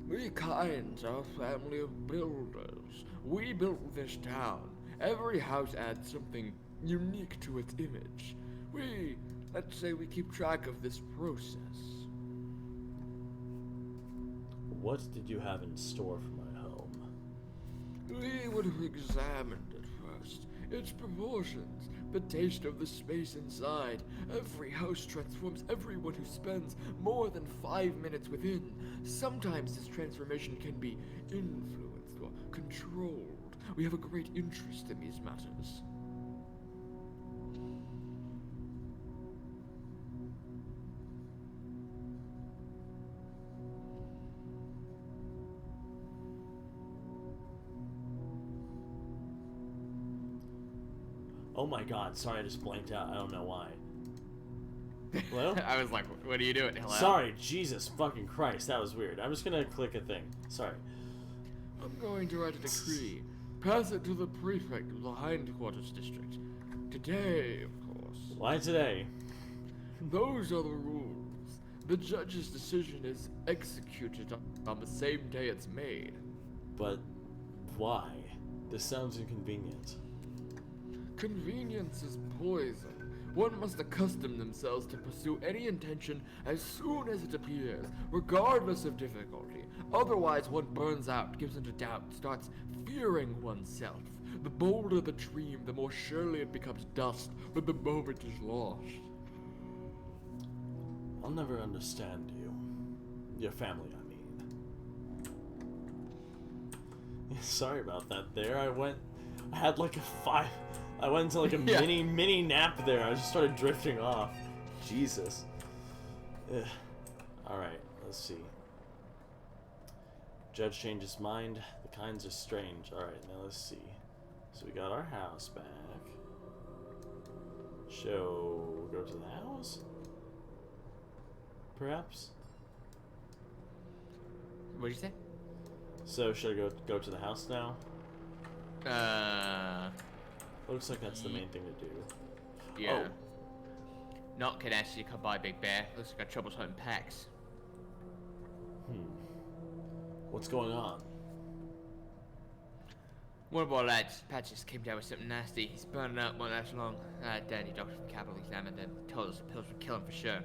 We kinds are a family of builders. We built this town. Every house adds something unique to its image. Let's say we keep track of this process. What did you have in store for my home? We would have examined it first. Its proportions, the taste of the space inside. Every house transforms everyone who spends more than 5 minutes within. Sometimes this transformation can be influenced or controlled. We have a great interest in these matters. Oh my god, sorry, I just blanked out. I don't know why. Hello? I was like, what are you doing? Hello? Sorry, Jesus fucking Christ, that was weird. I'm just gonna click a thing. Sorry. I'm going to write a decree. Pass it to the prefect of the hindquarters district. Today, of course. Why today? Those are the rules. The judge's decision is executed on the same day it's made. But why? This sounds inconvenient. Convenience is poison. One must accustom themselves to pursue any intention as soon as it appears, regardless of difficulty. Otherwise, one burns out, gives into doubt, starts fearing oneself. The bolder the dream, the more surely it becomes dust when the moment is lost. I'll never understand you. Your family, I mean. Yeah, sorry about that there. I had like I went into like a mini nap there. I just started drifting off. Jesus. Ugh. Alright, let's see. Judge changes mind. The kinds are strange. Alright, now let's see. So we got our house back. Go to the house? Perhaps? What'd you say? So should I go to the house now? Looks like that's the main thing to do. Yeah. Oh. Not can actually come by, Big Bear. Looks like I got trouble hunting packs. What's going on? One of our lads, Patches, came down with something nasty. He's burning up, won't last long. Danny doctor from Capital examined him. Told us the pills would kill him for sure.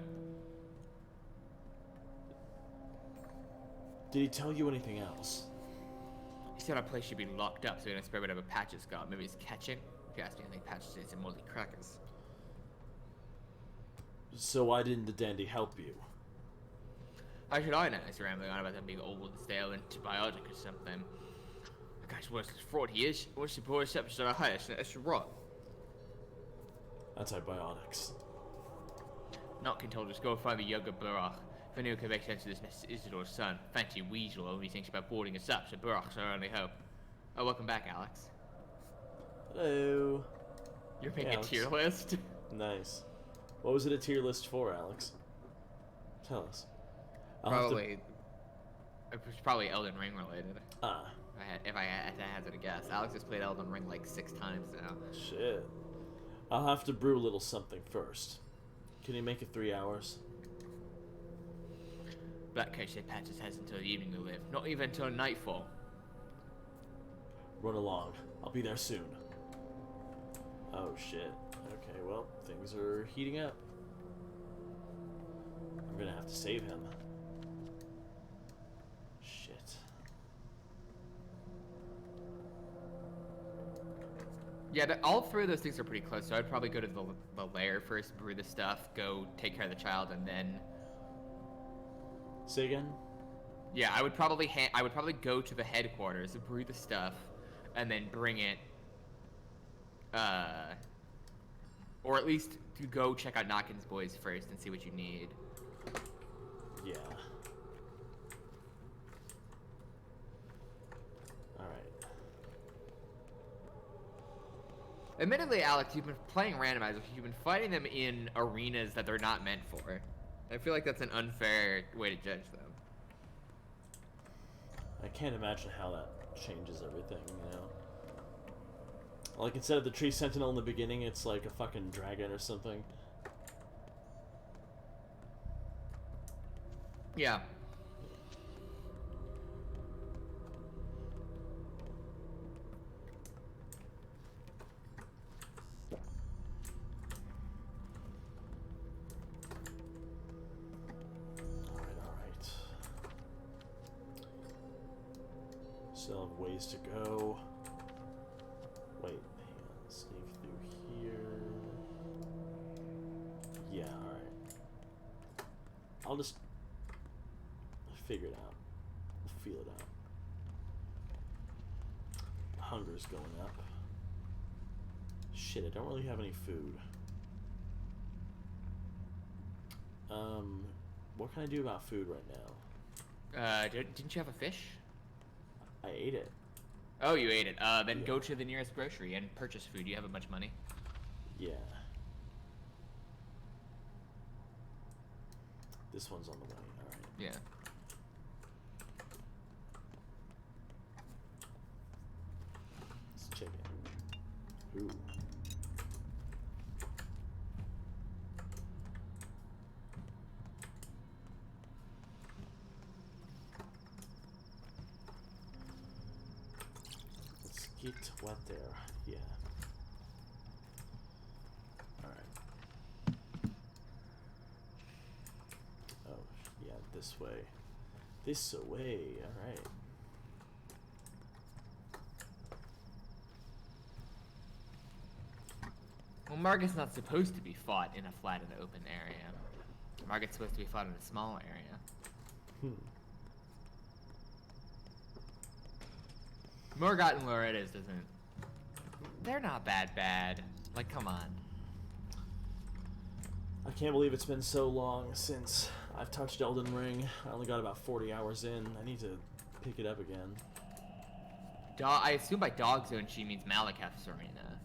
Did he tell you anything else? He said our place should be locked up so we don't spread whatever Patches got. Maybe he's catching. If you ask me, I think Patches ate some moldy crackers. So why didn't the dandy help you? How should I know? He's rambling on about them being old and stale antibiotic or something. The guy's worse than fraud he is. What's the poor reception of highest? That's rot. Antibiotics. Notkin told us go find the younger Burach. If anyone can make sense of this Mrs. Isidore's son, Fancy Weasel only thinks about boarding us up, so Burach's our only hope. Oh, welcome back, Alex. Hello. You're making Alex. a tier list? Nice. What was it a tier list for, Alex? Tell us. Probably. It was probably Elden Ring related. Ah. If I had to hazard a guess. Alex has played Elden Ring like 6 times now. Shit. I'll have to brew a little something first. Can you make it 3 hours? Blackcoat said Patches has until the evening to live. Not even until nightfall. Run along. I'll be there soon. Oh shit. Okay, well, things are heating up. I'm gonna have to save him. Shit. Yeah, all 3 of those things are pretty close, so I'd probably go to the lair first, brew the stuff, go take care of the child, and then... Say again? Yeah, I would probably go to the headquarters, brew the stuff, and then bring it, or at least to go check out Notkin's boys first and see what you need. Yeah. Alright. Admittedly, Alex, you've been playing randomizer. You've been fighting them in arenas that they're not meant for. I feel like that's an unfair way to judge them. I can't imagine how that changes everything, you know? Like, instead of the tree sentinel in the beginning, it's like a fucking dragon or something. Yeah. Alright. Still have ways to go. Wait, hang on. Sneak through here. Yeah, alright. I'll just figure it out. Feel it out. Hunger's going up. Shit, I don't really have any food. What can I do about food right now? Didn't you have a fish? I ate it. Oh, you ate it. Then go to the nearest grocery and purchase food. Do you have much money? Yeah. This one's on the way, alright. Yeah. It's chicken. Ooh. Get wet there. Yeah. Alright. Oh, yeah, this way. This way, alright. Well, Margit's not supposed to be fought in a flat and open area. Margit's supposed to be fought in a small area. Morgott and Loretta's doesn't... They're not bad. Like, come on. I can't believe it's been so long since I've touched Elden Ring. I only got about 40 hours in. I need to pick it up again. I assume by dog zone she means Malekith's arena.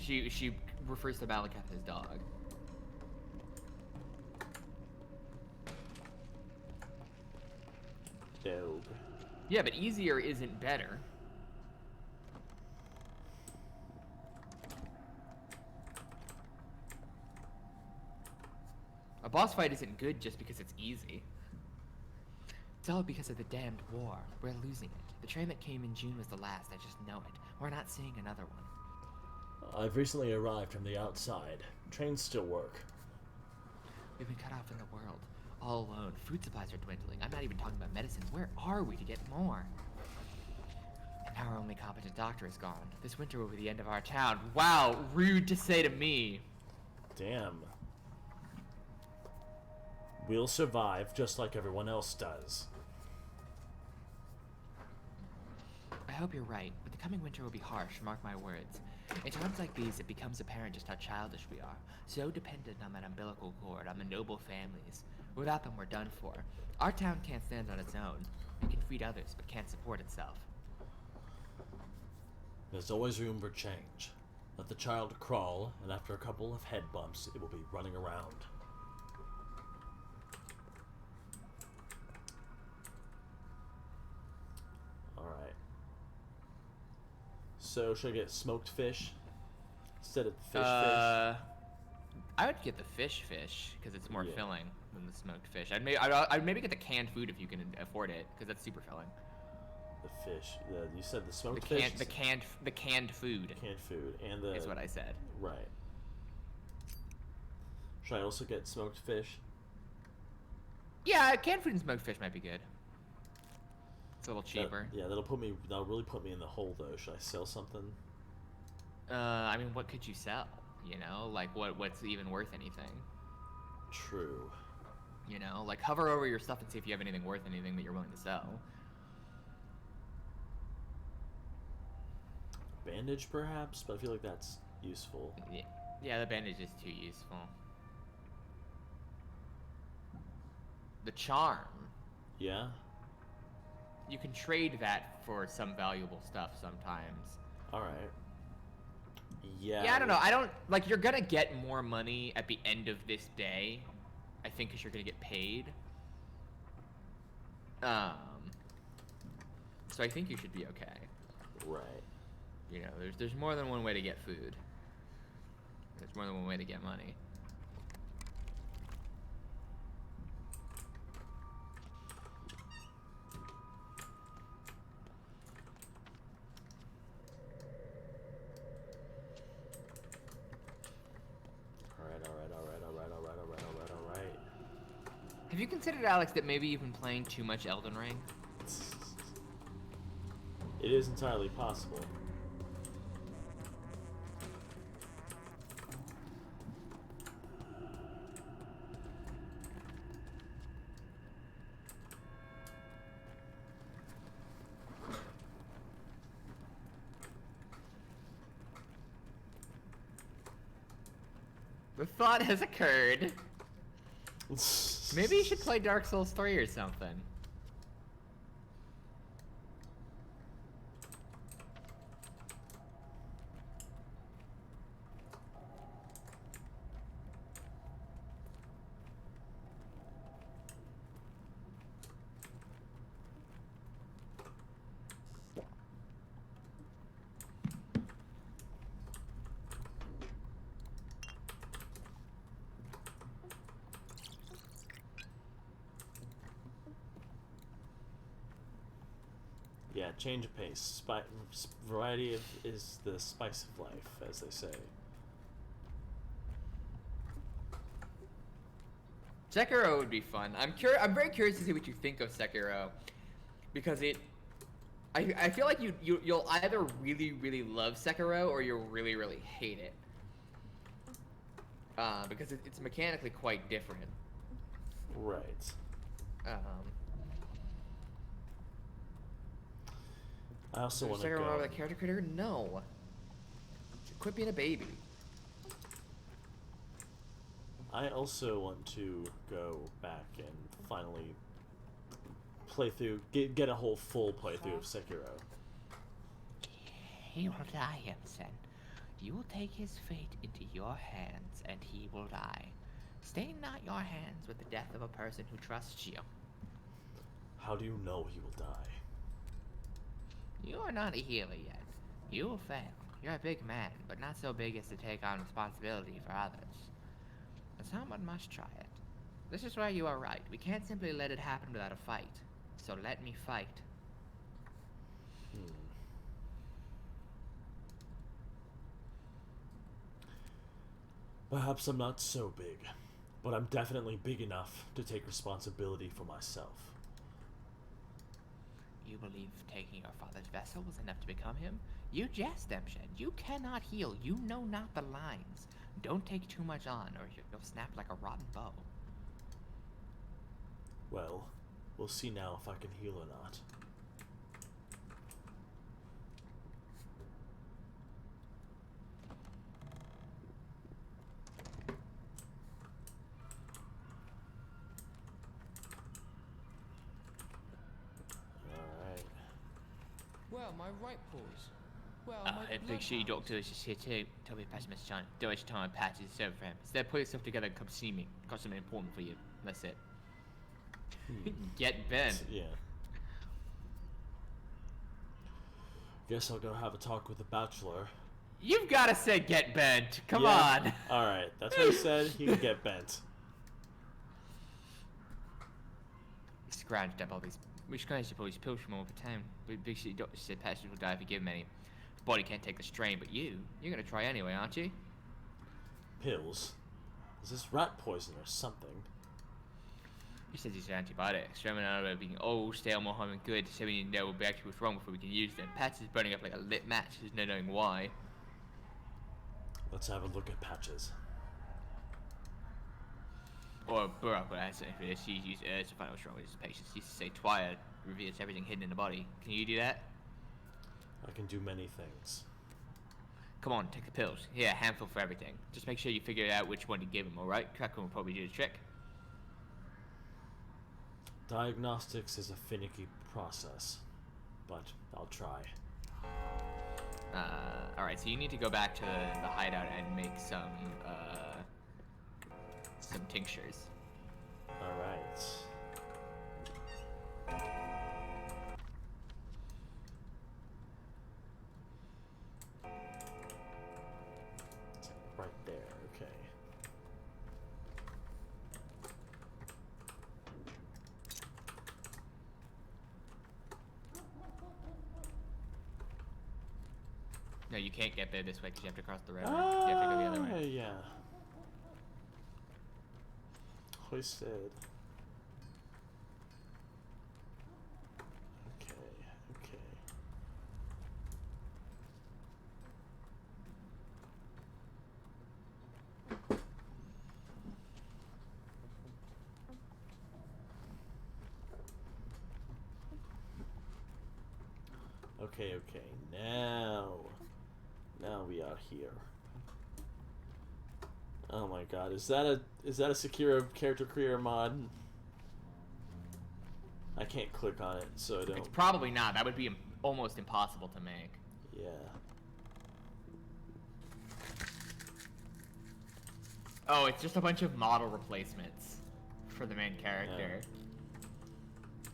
She refers to Malekith as dog. Dog. Yeah, but easier isn't better. A boss fight isn't good just because it's easy. It's all because of the damned war. We're losing it. The train that came in June was the last, I just know it. We're not seeing another one. I've recently arrived from the outside. Trains still work. We've been cut off from the world. All alone. Food supplies are dwindling. I'm not even talking about medicine. Where are we to get more? And now our only competent doctor is gone. This winter will be the end of our town. Wow, rude to say to me. Damn. We'll survive just like everyone else does. I hope you're right, but the coming winter will be harsh, mark my words. In times like these, it becomes apparent just how childish we are. So dependent on that umbilical cord, on the noble families. Without them, we're done for. Our town can't stand on its own. It can feed others, but can't support itself. There's always room for change. Let the child crawl, and after a couple of head bumps, it will be running around. Alright. So, should I get smoked fish instead of fish? I would get the fish, because it's more Yeah. filling than the smoked fish. I'd maybe get the canned food if you can afford it, because that's super filling. The fish. You said the smoked The fish? canned food. Canned food. And the... Is what I said. Right. Should I also get smoked fish? Yeah, canned food and smoked fish might be good. It's a little cheaper. That'll really put me in the hole though. Should I sell something? I mean, what could you sell? You know, like what's even worth anything? True. You know, like hover over your stuff and see if you have anything worth anything that you're willing to sell. Bandage perhaps, but I feel like that's useful. Yeah, the bandage is too useful. The charm. Yeah? You can trade that for some valuable stuff sometimes. Alright. Yeah. Yeah, I don't know. I don't... Like, you're gonna get more money at the end of this day. I think because you're gonna get paid. So I think you should be okay. Right. You know, there's more than one way to get food. There's more than one way to get money. Alright. Have you considered, Alex, that maybe you've been playing too much Elden Ring? It is entirely possible. The thought has occurred. Maybe you should play Dark Souls 3 or something. Yeah, change of pace. Variety is the spice of life, as they say. Sekiro would be fun. I'm very curious to see what you think of Sekiro, because I feel like you'll either really really love Sekiro or you'll really really hate it. Because it's mechanically quite different. Right. I also want to go. Sekiro the character creator? No. Quit being a baby. I also want to go back and finally play through, get a whole full playthrough of Sekiro. He will die, Emerson. You will take his fate into your hands, and he will die. Stain not your hands with the death of a person who trusts you. How do you know he will die? You are not a healer yet. You will fail. You're a big man, but not so big as to take on responsibility for others. But someone must try it. This is where you are right. We can't simply let it happen without a fight. So let me fight. Perhaps I'm not so big, but I'm definitely big enough to take responsibility for myself. You believe taking your father's vessel was enough to become him? You jest, Emshed. You cannot heal. You know not the lines. Don't take too much on, or you'll snap like a rotten bow. Well, we'll see now if I can heal or not. Alright. Well, my right paws. Well, big shitty doctor is just here too. Tell me, pass Mr. Chan. Don't waste your time on patches. It's over for him. Instead, put yourself together and come see me. Got something important for you. That's it. Get bent. Yeah. Guess I'll go have a talk with the bachelor. You've gotta say get bent. Come Yeah. on. Alright, that's what he said. He can get bent. He scrounged up all these. We scrounged up all these pills from all over town. But big shitty doctor said patches will die if you give him any. His body can't take the strain, but you're gonna try anyway, aren't you? Pills? Is this rat poison or something? He says it's an antibiotic. Experiment on it being old, stale, more harm than good. So we need to know what actually what's wrong before we can use them. Patches is burning up like a lit match. There's no knowing why. Let's have a look at Patches. Or Burrock, what I say for this, she's used herbs to find out what's wrong with his patients. He used to say Twilight reveals everything hidden in the body. Can you do that? I can do many things. Come on, take the pills. Here, a handful for everything. Just make sure you figure out which one to give him, alright? Kraken will probably do the trick. Diagnostics is a finicky process, but I'll try. Alright, so you need to go back to the hideout and make some tinctures. Alright. Right there, okay. No, you can't get there this way because you have to cross the river. You have to go the other way. Yeah. Hoisted. Okay, okay. Okay, okay. Now we are here. Oh my god, is that a Sekiro character creator mod? I can't click on it, so I don't. It's probably not. That would be almost impossible to make. Yeah. Oh, it's just a bunch of model replacements for the main character.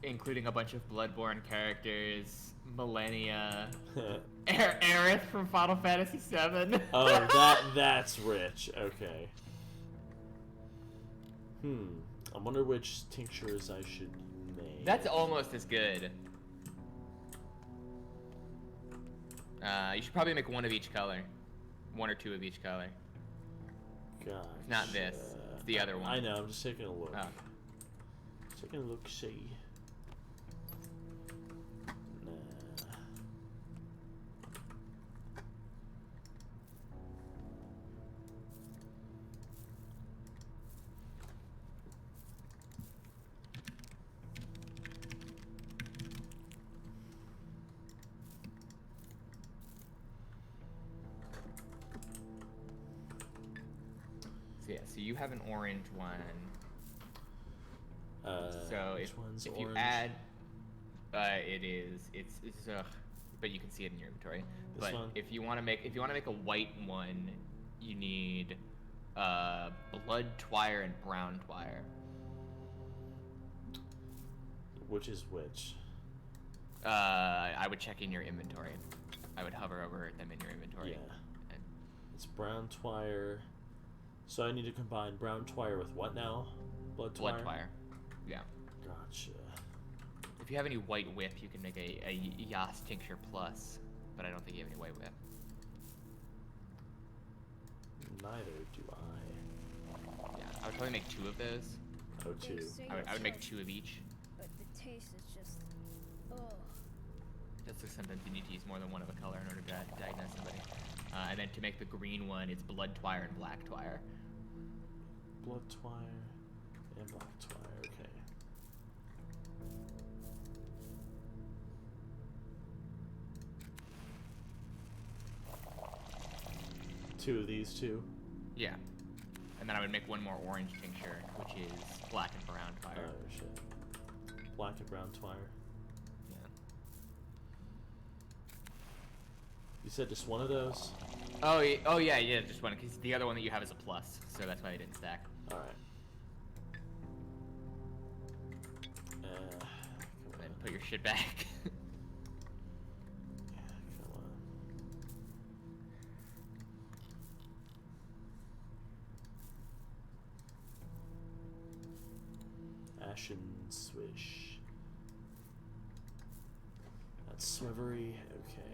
Including a bunch of Bloodborne characters, Millennia, Aerith from Final Fantasy VII. Oh, that's rich. Okay. I wonder which tinctures I should make. That's almost as good. You should probably make one of each color. One or two of each color. Gotcha. It's not this. It's the other one. I know. I'm just taking a look. Oh. Taking a look. See. Nah. So yeah, so you have an orange one. So which one's if orange? you add, it's but you can see it in your inventory. This But one? if you want to make a white one, you need blood twire and brown twire. Which is which? I would check in your inventory. I would hover over them in your inventory. Yeah. And It's brown twire. So I need to combine brown twire with what now? Blood twire? blood twire. Yeah. Gotcha. If you have any white whip, you can make a Yas tincture plus, but I don't think you have any white whip. Neither do I. Yeah, I would probably make 2 of those. Oh, two. I would make 2 of each. But the taste is just, oh. Just so sometimes you need to use more than one of a color in order to diagnose somebody. And then to make the green one, it's blood twire and black twire. Blood twire and black twire. Okay. Two of these two. Yeah. And then I would make 1 more orange tincture, which is black and brown twire. Oh shit. Black and brown twire. Yeah. You said just one of those? Oh yeah, just one, because the other one that you have is a plus, so that's why they didn't stack. All right. And then put your shit back. Yeah, come on. Ashen swish. That's swivery. Okay.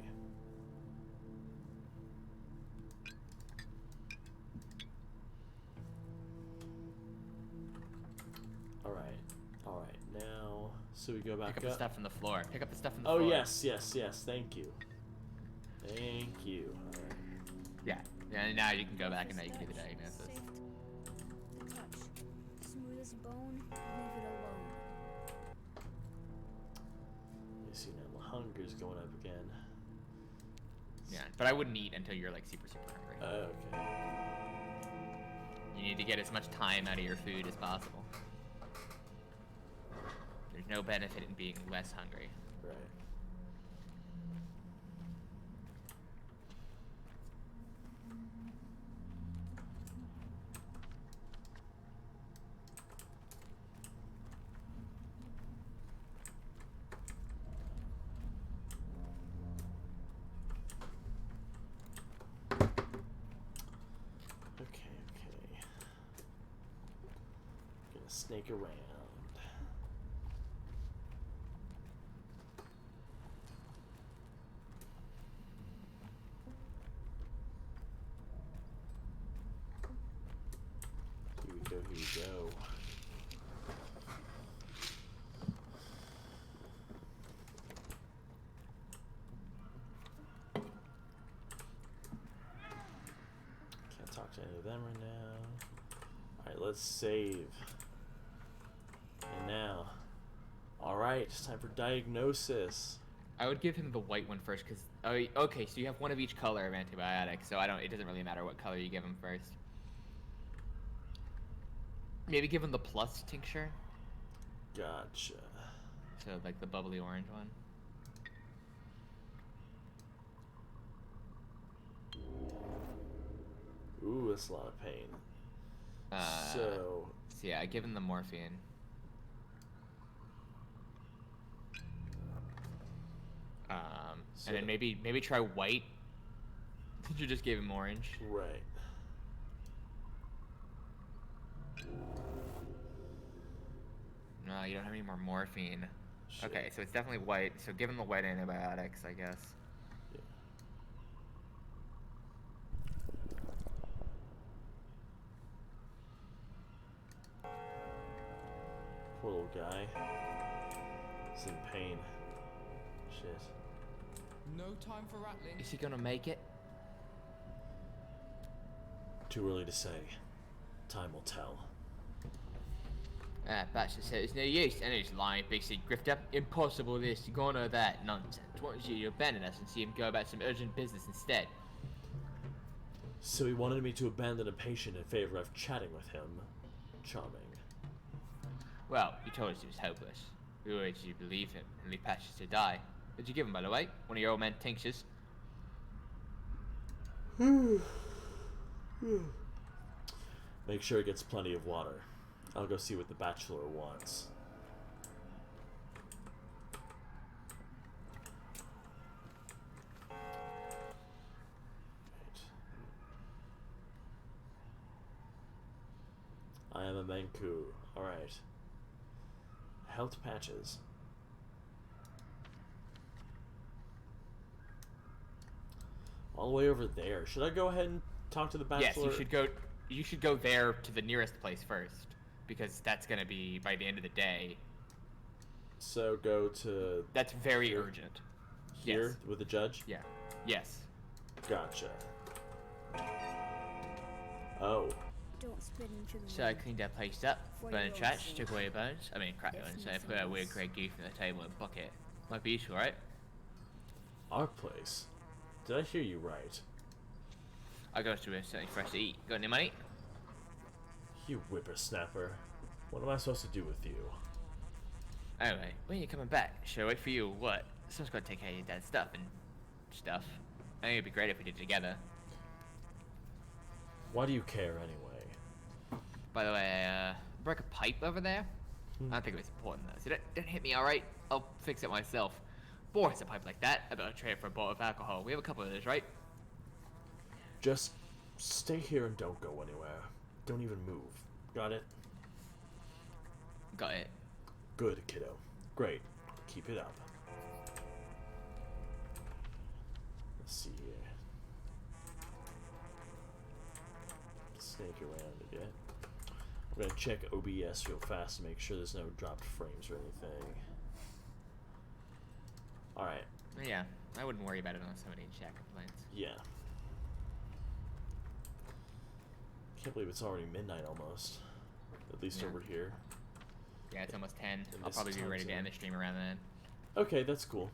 All right. Now, so we go back Pick up the stuff from the floor. Pick up the stuff from the Oh floor. yes. Thank you. Thank you. All right. Yeah. And now you can go back and now you can do the diagnosis. Safe to touch. Smooth as bone, leave it alone. You see now the hunger's going up again. Yeah, but I wouldn't eat until you're like super hungry. Okay. You need to get as much time out of your food as possible. There's no benefit in being less hungry. Right. Okay. Gonna snake around. Here we go. Can't talk to any of them right now. Alright, let's save. And now. Alright, it's time for diagnosis. I would give him the white one first, because okay, so you have 1 of each color of antibiotic, so it doesn't really matter what color you give him first. Maybe give him the plus tincture. Gotcha. So like the bubbly orange one. Ooh, that's a lot of pain. So yeah, give him the morphine. And then maybe try white. Since you just gave him orange. Right. No, you don't have any more morphine. Shit. Okay, so it's definitely white. So give him the white antibiotics, I guess. Yeah. Poor little guy. He's in pain. Shit. No time for rattling. Is he gonna make it? Too early to say. Time will tell. Baxter said it's no use, and he's lying, big sick grifter. Impossible this, gone or that, nonsense. Why don't you abandon us and see him go about some urgent business instead? So he wanted me to abandon a patient in favor of chatting with him. Charming. Well, you told us he was hopeless. We urged you to believe him and leave Patches to die. Did you give him, by the way? One of your old man tinctures? Make sure he gets plenty of water. I'll go see what the bachelor wants. I am a Manku. Alright. Health patches. All the way over there. Should I go ahead and talk to the bachelor? Yes, you should go there to the nearest place first, because that's gonna be by the end of the day. So go to... That's very urgent. Here? Yes. With the judge? Yeah. Yes. Gotcha. Oh. Don't spit into the So I room. cleaned that place up, For burned your the trash, sake. took away the bones. I mean, cracked bones. So I put that weird grey goof in the table and bucket. Might be useful, right? Our place? Did I hear you right? I go to something for us to eat. Got any money? You whippersnapper. What am I supposed to do with you? Anyway, when are you coming back? Should I wait for you or what? Someone's gotta take care of your dad's stuff and stuff. I think it'd be great if we did it together. Why do you care anyway? By the way, I broke a pipe over there. I don't think it was important though, so don't hit me, alright? I'll fix it myself. Boy, it's a pipe like that. I better trade it for a bottle of alcohol. We have a couple of those, right? Just stay here and don't go anywhere. Don't even move. Got it? Got it. Good, kiddo. Great. Keep it up. Let's see here. Snake around a bit. I'm gonna check OBS real fast to make sure there's no dropped frames or anything. Alright. Yeah, I wouldn't worry about it unless somebody in chat complains. Yeah. Can't believe it's already midnight almost. At least Yeah. over here. Yeah, it's almost 10. In I'll this probably be time ready to zone. end the stream around then. Okay, that's cool.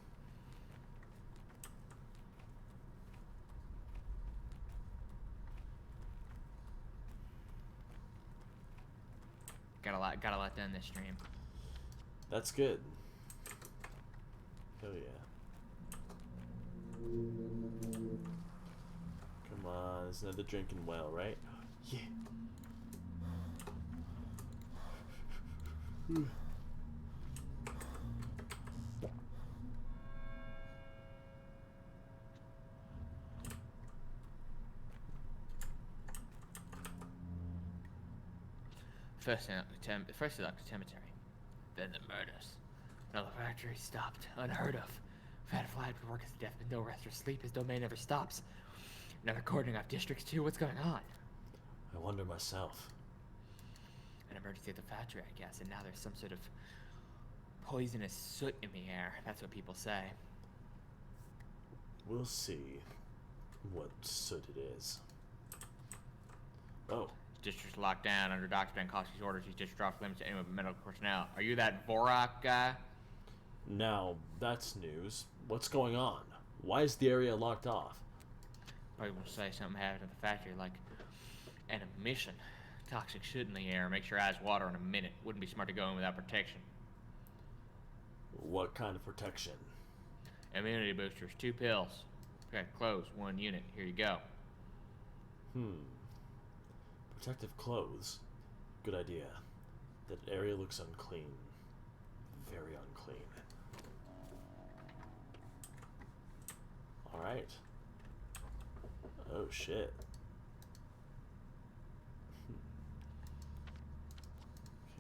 Got a lot done this stream. That's good. Oh yeah. Come on, there's another drinking well, right? Yeah. First in Dr. Cemetery, then the murders. Another factory stopped, unheard of. Fat flag for workers to death, but no rest or sleep. His domain never stops. Another cordoning off districts too. What's going on? I wonder myself. An emergency at the factory, I guess, and now there's some sort of poisonous soot in the air. That's what people say. We'll see what soot it is. Oh. District's locked down under Dr. Bankowski's orders. He's just dropped limits to anyone but medical personnel. Are you that Vorak guy? Now, that's news. What's going on? Why is the area locked off? Probably will say something happened at the factory, like an emission. Toxic shit in the air. Makes your eyes water in a minute. Wouldn't be smart to go in without protection. What kind of protection? Immunity boosters, 2 pills. Okay, close, 1 unit. Here you go. Protective clothes. Good idea. That area looks unclean. Very unclean. Alright. Oh shit. Okay,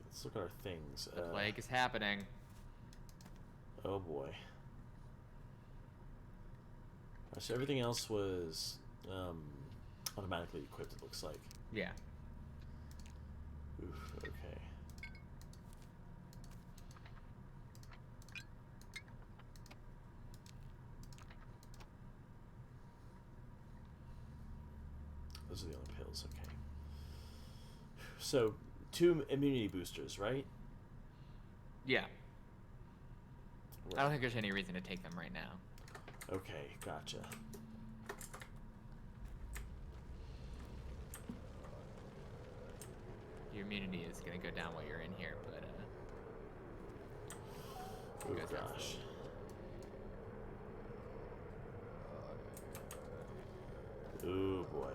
let's look at our things. The plague is happening. Oh boy. So everything else was automatically equipped, it looks like. Yeah. Oof, okay. those are the only pills. Okay. So 2 immunity boosters, right? Yeah. Right. I don't think there's any reason to take them right now. Okay, gotcha. Your immunity is gonna go down while you're in here, but Oh gosh. Oh boy.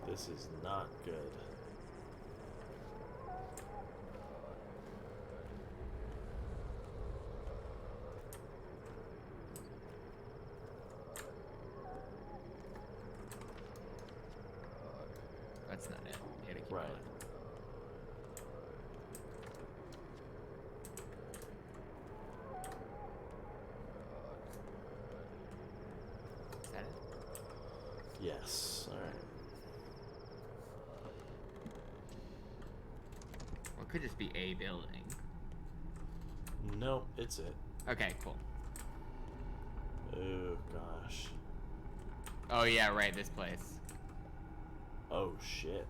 This is not good. that's not it. You gotta keep Right. going. Is that it? Yes. All right. Well, it could just be a building. Nope, it's it. Okay, cool. Oh gosh. Oh yeah, right, this place. Oh shit.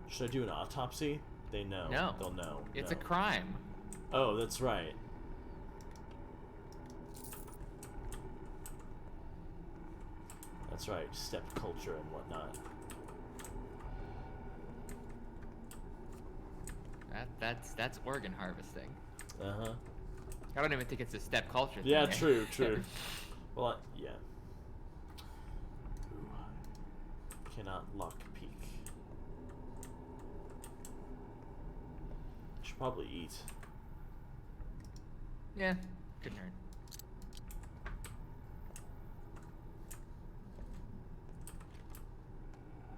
Should I do an autopsy? They know. No. They'll know. It's No. a crime. Oh, that's right. That's right. Step culture and whatnot. That's organ harvesting. Uh-huh. I don't even think it's a step culture thing. Yeah, true, true. Well, yeah. Ooh. Cannot lock peek. Should probably eat. Yeah, couldn't hurt.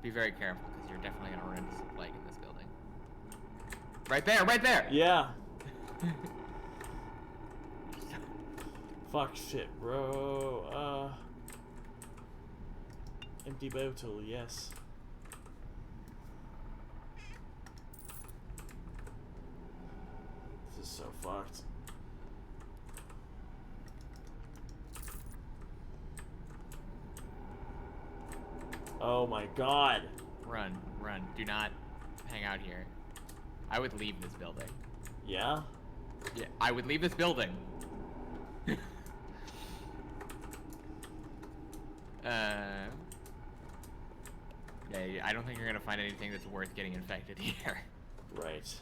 Be very careful, because you're definitely gonna run into some plague in this building. Right there, right there! Yeah. Fuck shit, bro. Empty bottle, yes. This is so fucked. Oh my god. Run, run. Do not hang out here. I would leave this building. Yeah? Yeah, I would leave this building. Yeah, I don't think you're gonna find anything that's worth getting infected here. Right.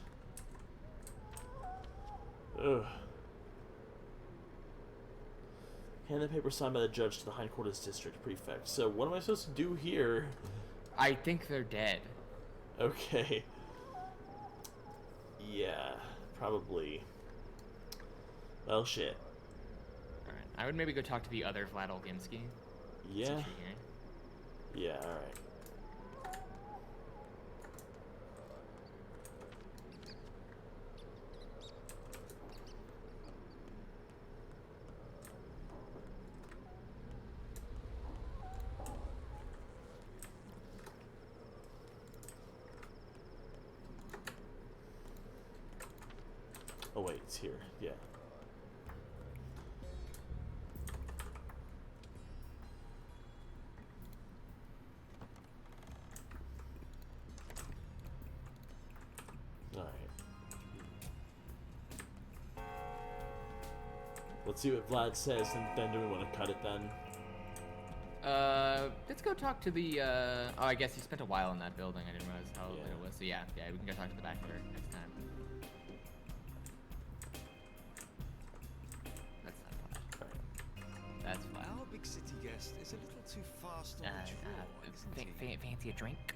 Ugh. Hand the paper signed by the judge to the Hindquarters District Prefect. So what am I supposed to do here? I think they're dead. Okay. Yeah, probably. Well, shit. Alright, I would maybe go talk to the other Vlad Olgimsky. Yeah. Yeah, alright. Oh wait, it's here. Yeah. Alright. Let's see what Vlad says, and then do we want to cut it then? Let's go talk to the, oh, I guess he spent a while in that building. I didn't realize how Yeah. late it was. So yeah, we can go talk to the back door next time. That's not fun. That's fine. Our big city guest is a little too fast on the draw, isn't he? Fancy a drink?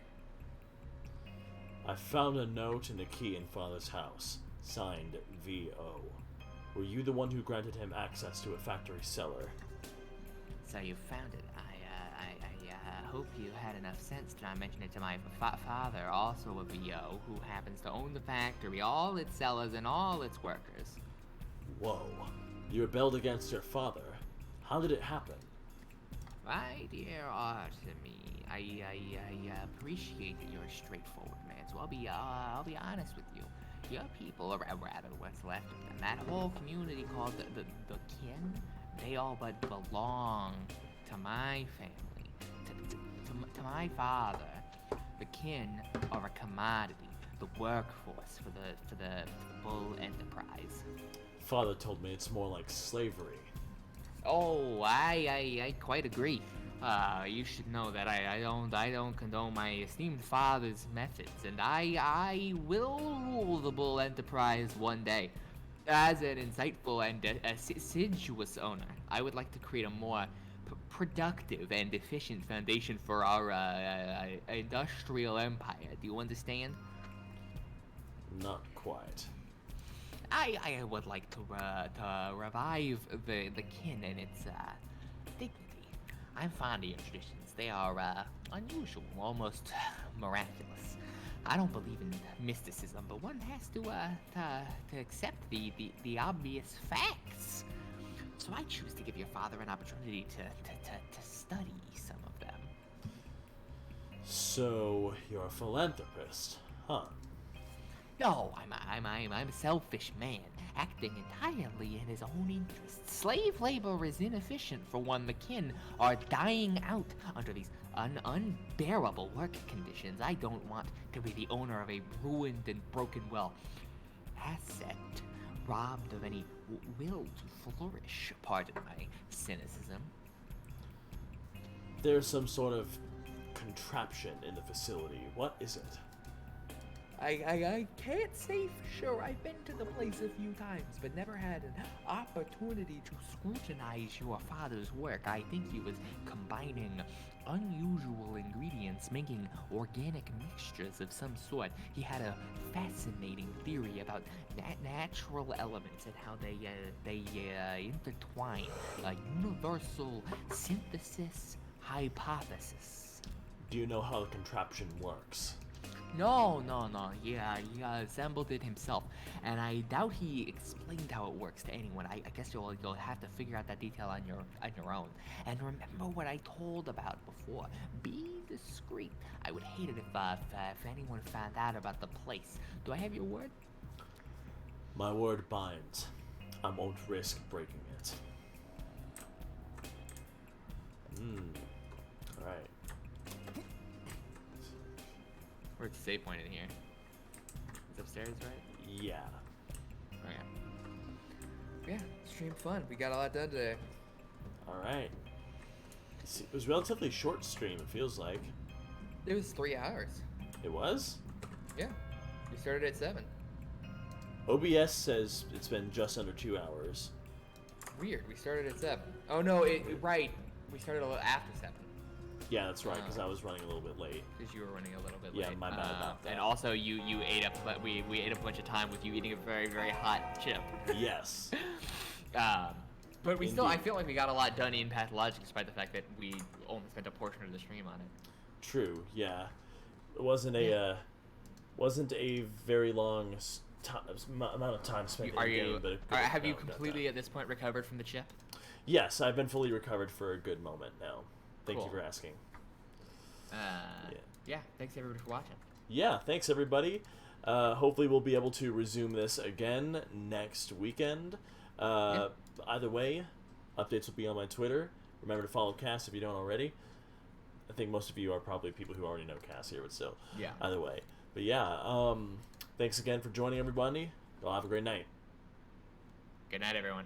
I found a note in the key in Father's house, signed V.O. Were you the one who granted him access to a factory cellar? So you found it. I hope you had enough sense to not mention it to my father, also a VO, who happens to own the factory, all its sellers and all its workers. Whoa. You rebelled against your father. How did it happen? My dear Artemy, I appreciate that you're a straightforward man, so I'll be honest with you. Your people, or rather what's left of them, that whole community called the kin, they all but belong to my family, to my father. The kin are a commodity, the workforce for the Bull Enterprise. Father told me it's more like slavery. Oh, I quite agree. You should know that I don't condone my esteemed father's methods, and I will rule the Bull Enterprise one day. As an insightful and assiduous owner, I would like to create a more productive and efficient foundation for our industrial empire. Do you understand? Not quite. I would like to revive the kin and its dignity. I'm fond of your traditions. They are unusual, almost miraculous. I don't believe in mysticism, but one has to accept the obvious facts. So I choose to give your father an opportunity to study some of them. So you're a philanthropist, huh? No, I'm a selfish man, acting entirely in his own interests. Slave labor is inefficient for one. The kin are dying out under these unbearable work conditions. I don't want to be the owner of a ruined and broken asset, robbed of any will to flourish. Pardon my cynicism. There's some sort of contraption in the facility. What is it? I can't say for sure. I've been to the place a few times, but never had an opportunity to scrutinize your father's work. I think he was combining unusual ingredients, making organic mixtures of some sort. He had a fascinating theory about natural elements and how they intertwine. A universal synthesis hypothesis. Do you know how the contraption works? No. He assembled it himself, and I doubt he explained how it works to anyone. I guess you'll have to figure out that detail on your own. And remember what I told about before. Be discreet. I would hate it if anyone found out about the place. Do I have your word? My word binds. I won't risk breaking it. Alright. Where's the save point in here? It's upstairs, right? Yeah. Okay. Yeah, stream fun. We got a lot done today. Alright. It was a relatively short stream, it feels like. It was 3 hours. It was? Yeah. We started at 7. OBS says it's been just under 2 hours. Weird. We started at 7. Oh, no, right. We started a little after 7. Yeah, that's right, because I was running a little bit late. Because you were running a little bit late. Yeah, my bad about that. And also, you ate up, but we ate up a bunch of time with you eating a very, very hot chip. Yes. But we still, I feel like we got a lot done in Pathologic, despite the fact that we only spent a portion of the stream on it. True. Yeah. It wasn't a very long amount of time spent in the game, but have you completely at this point recovered from the chip? Yes, I've been fully recovered for a good moment now. Thank you for asking. Yeah, thanks everybody for watching. Yeah, thanks everybody. Hopefully we'll be able to resume this again next weekend. Either way, updates will be on my Twitter. Remember to follow Cass if you don't already. I think most of you are probably people who already know Cass here, but still. Yeah. Either way. But yeah, thanks again for joining everybody. Y'all have a great night. Good night, everyone.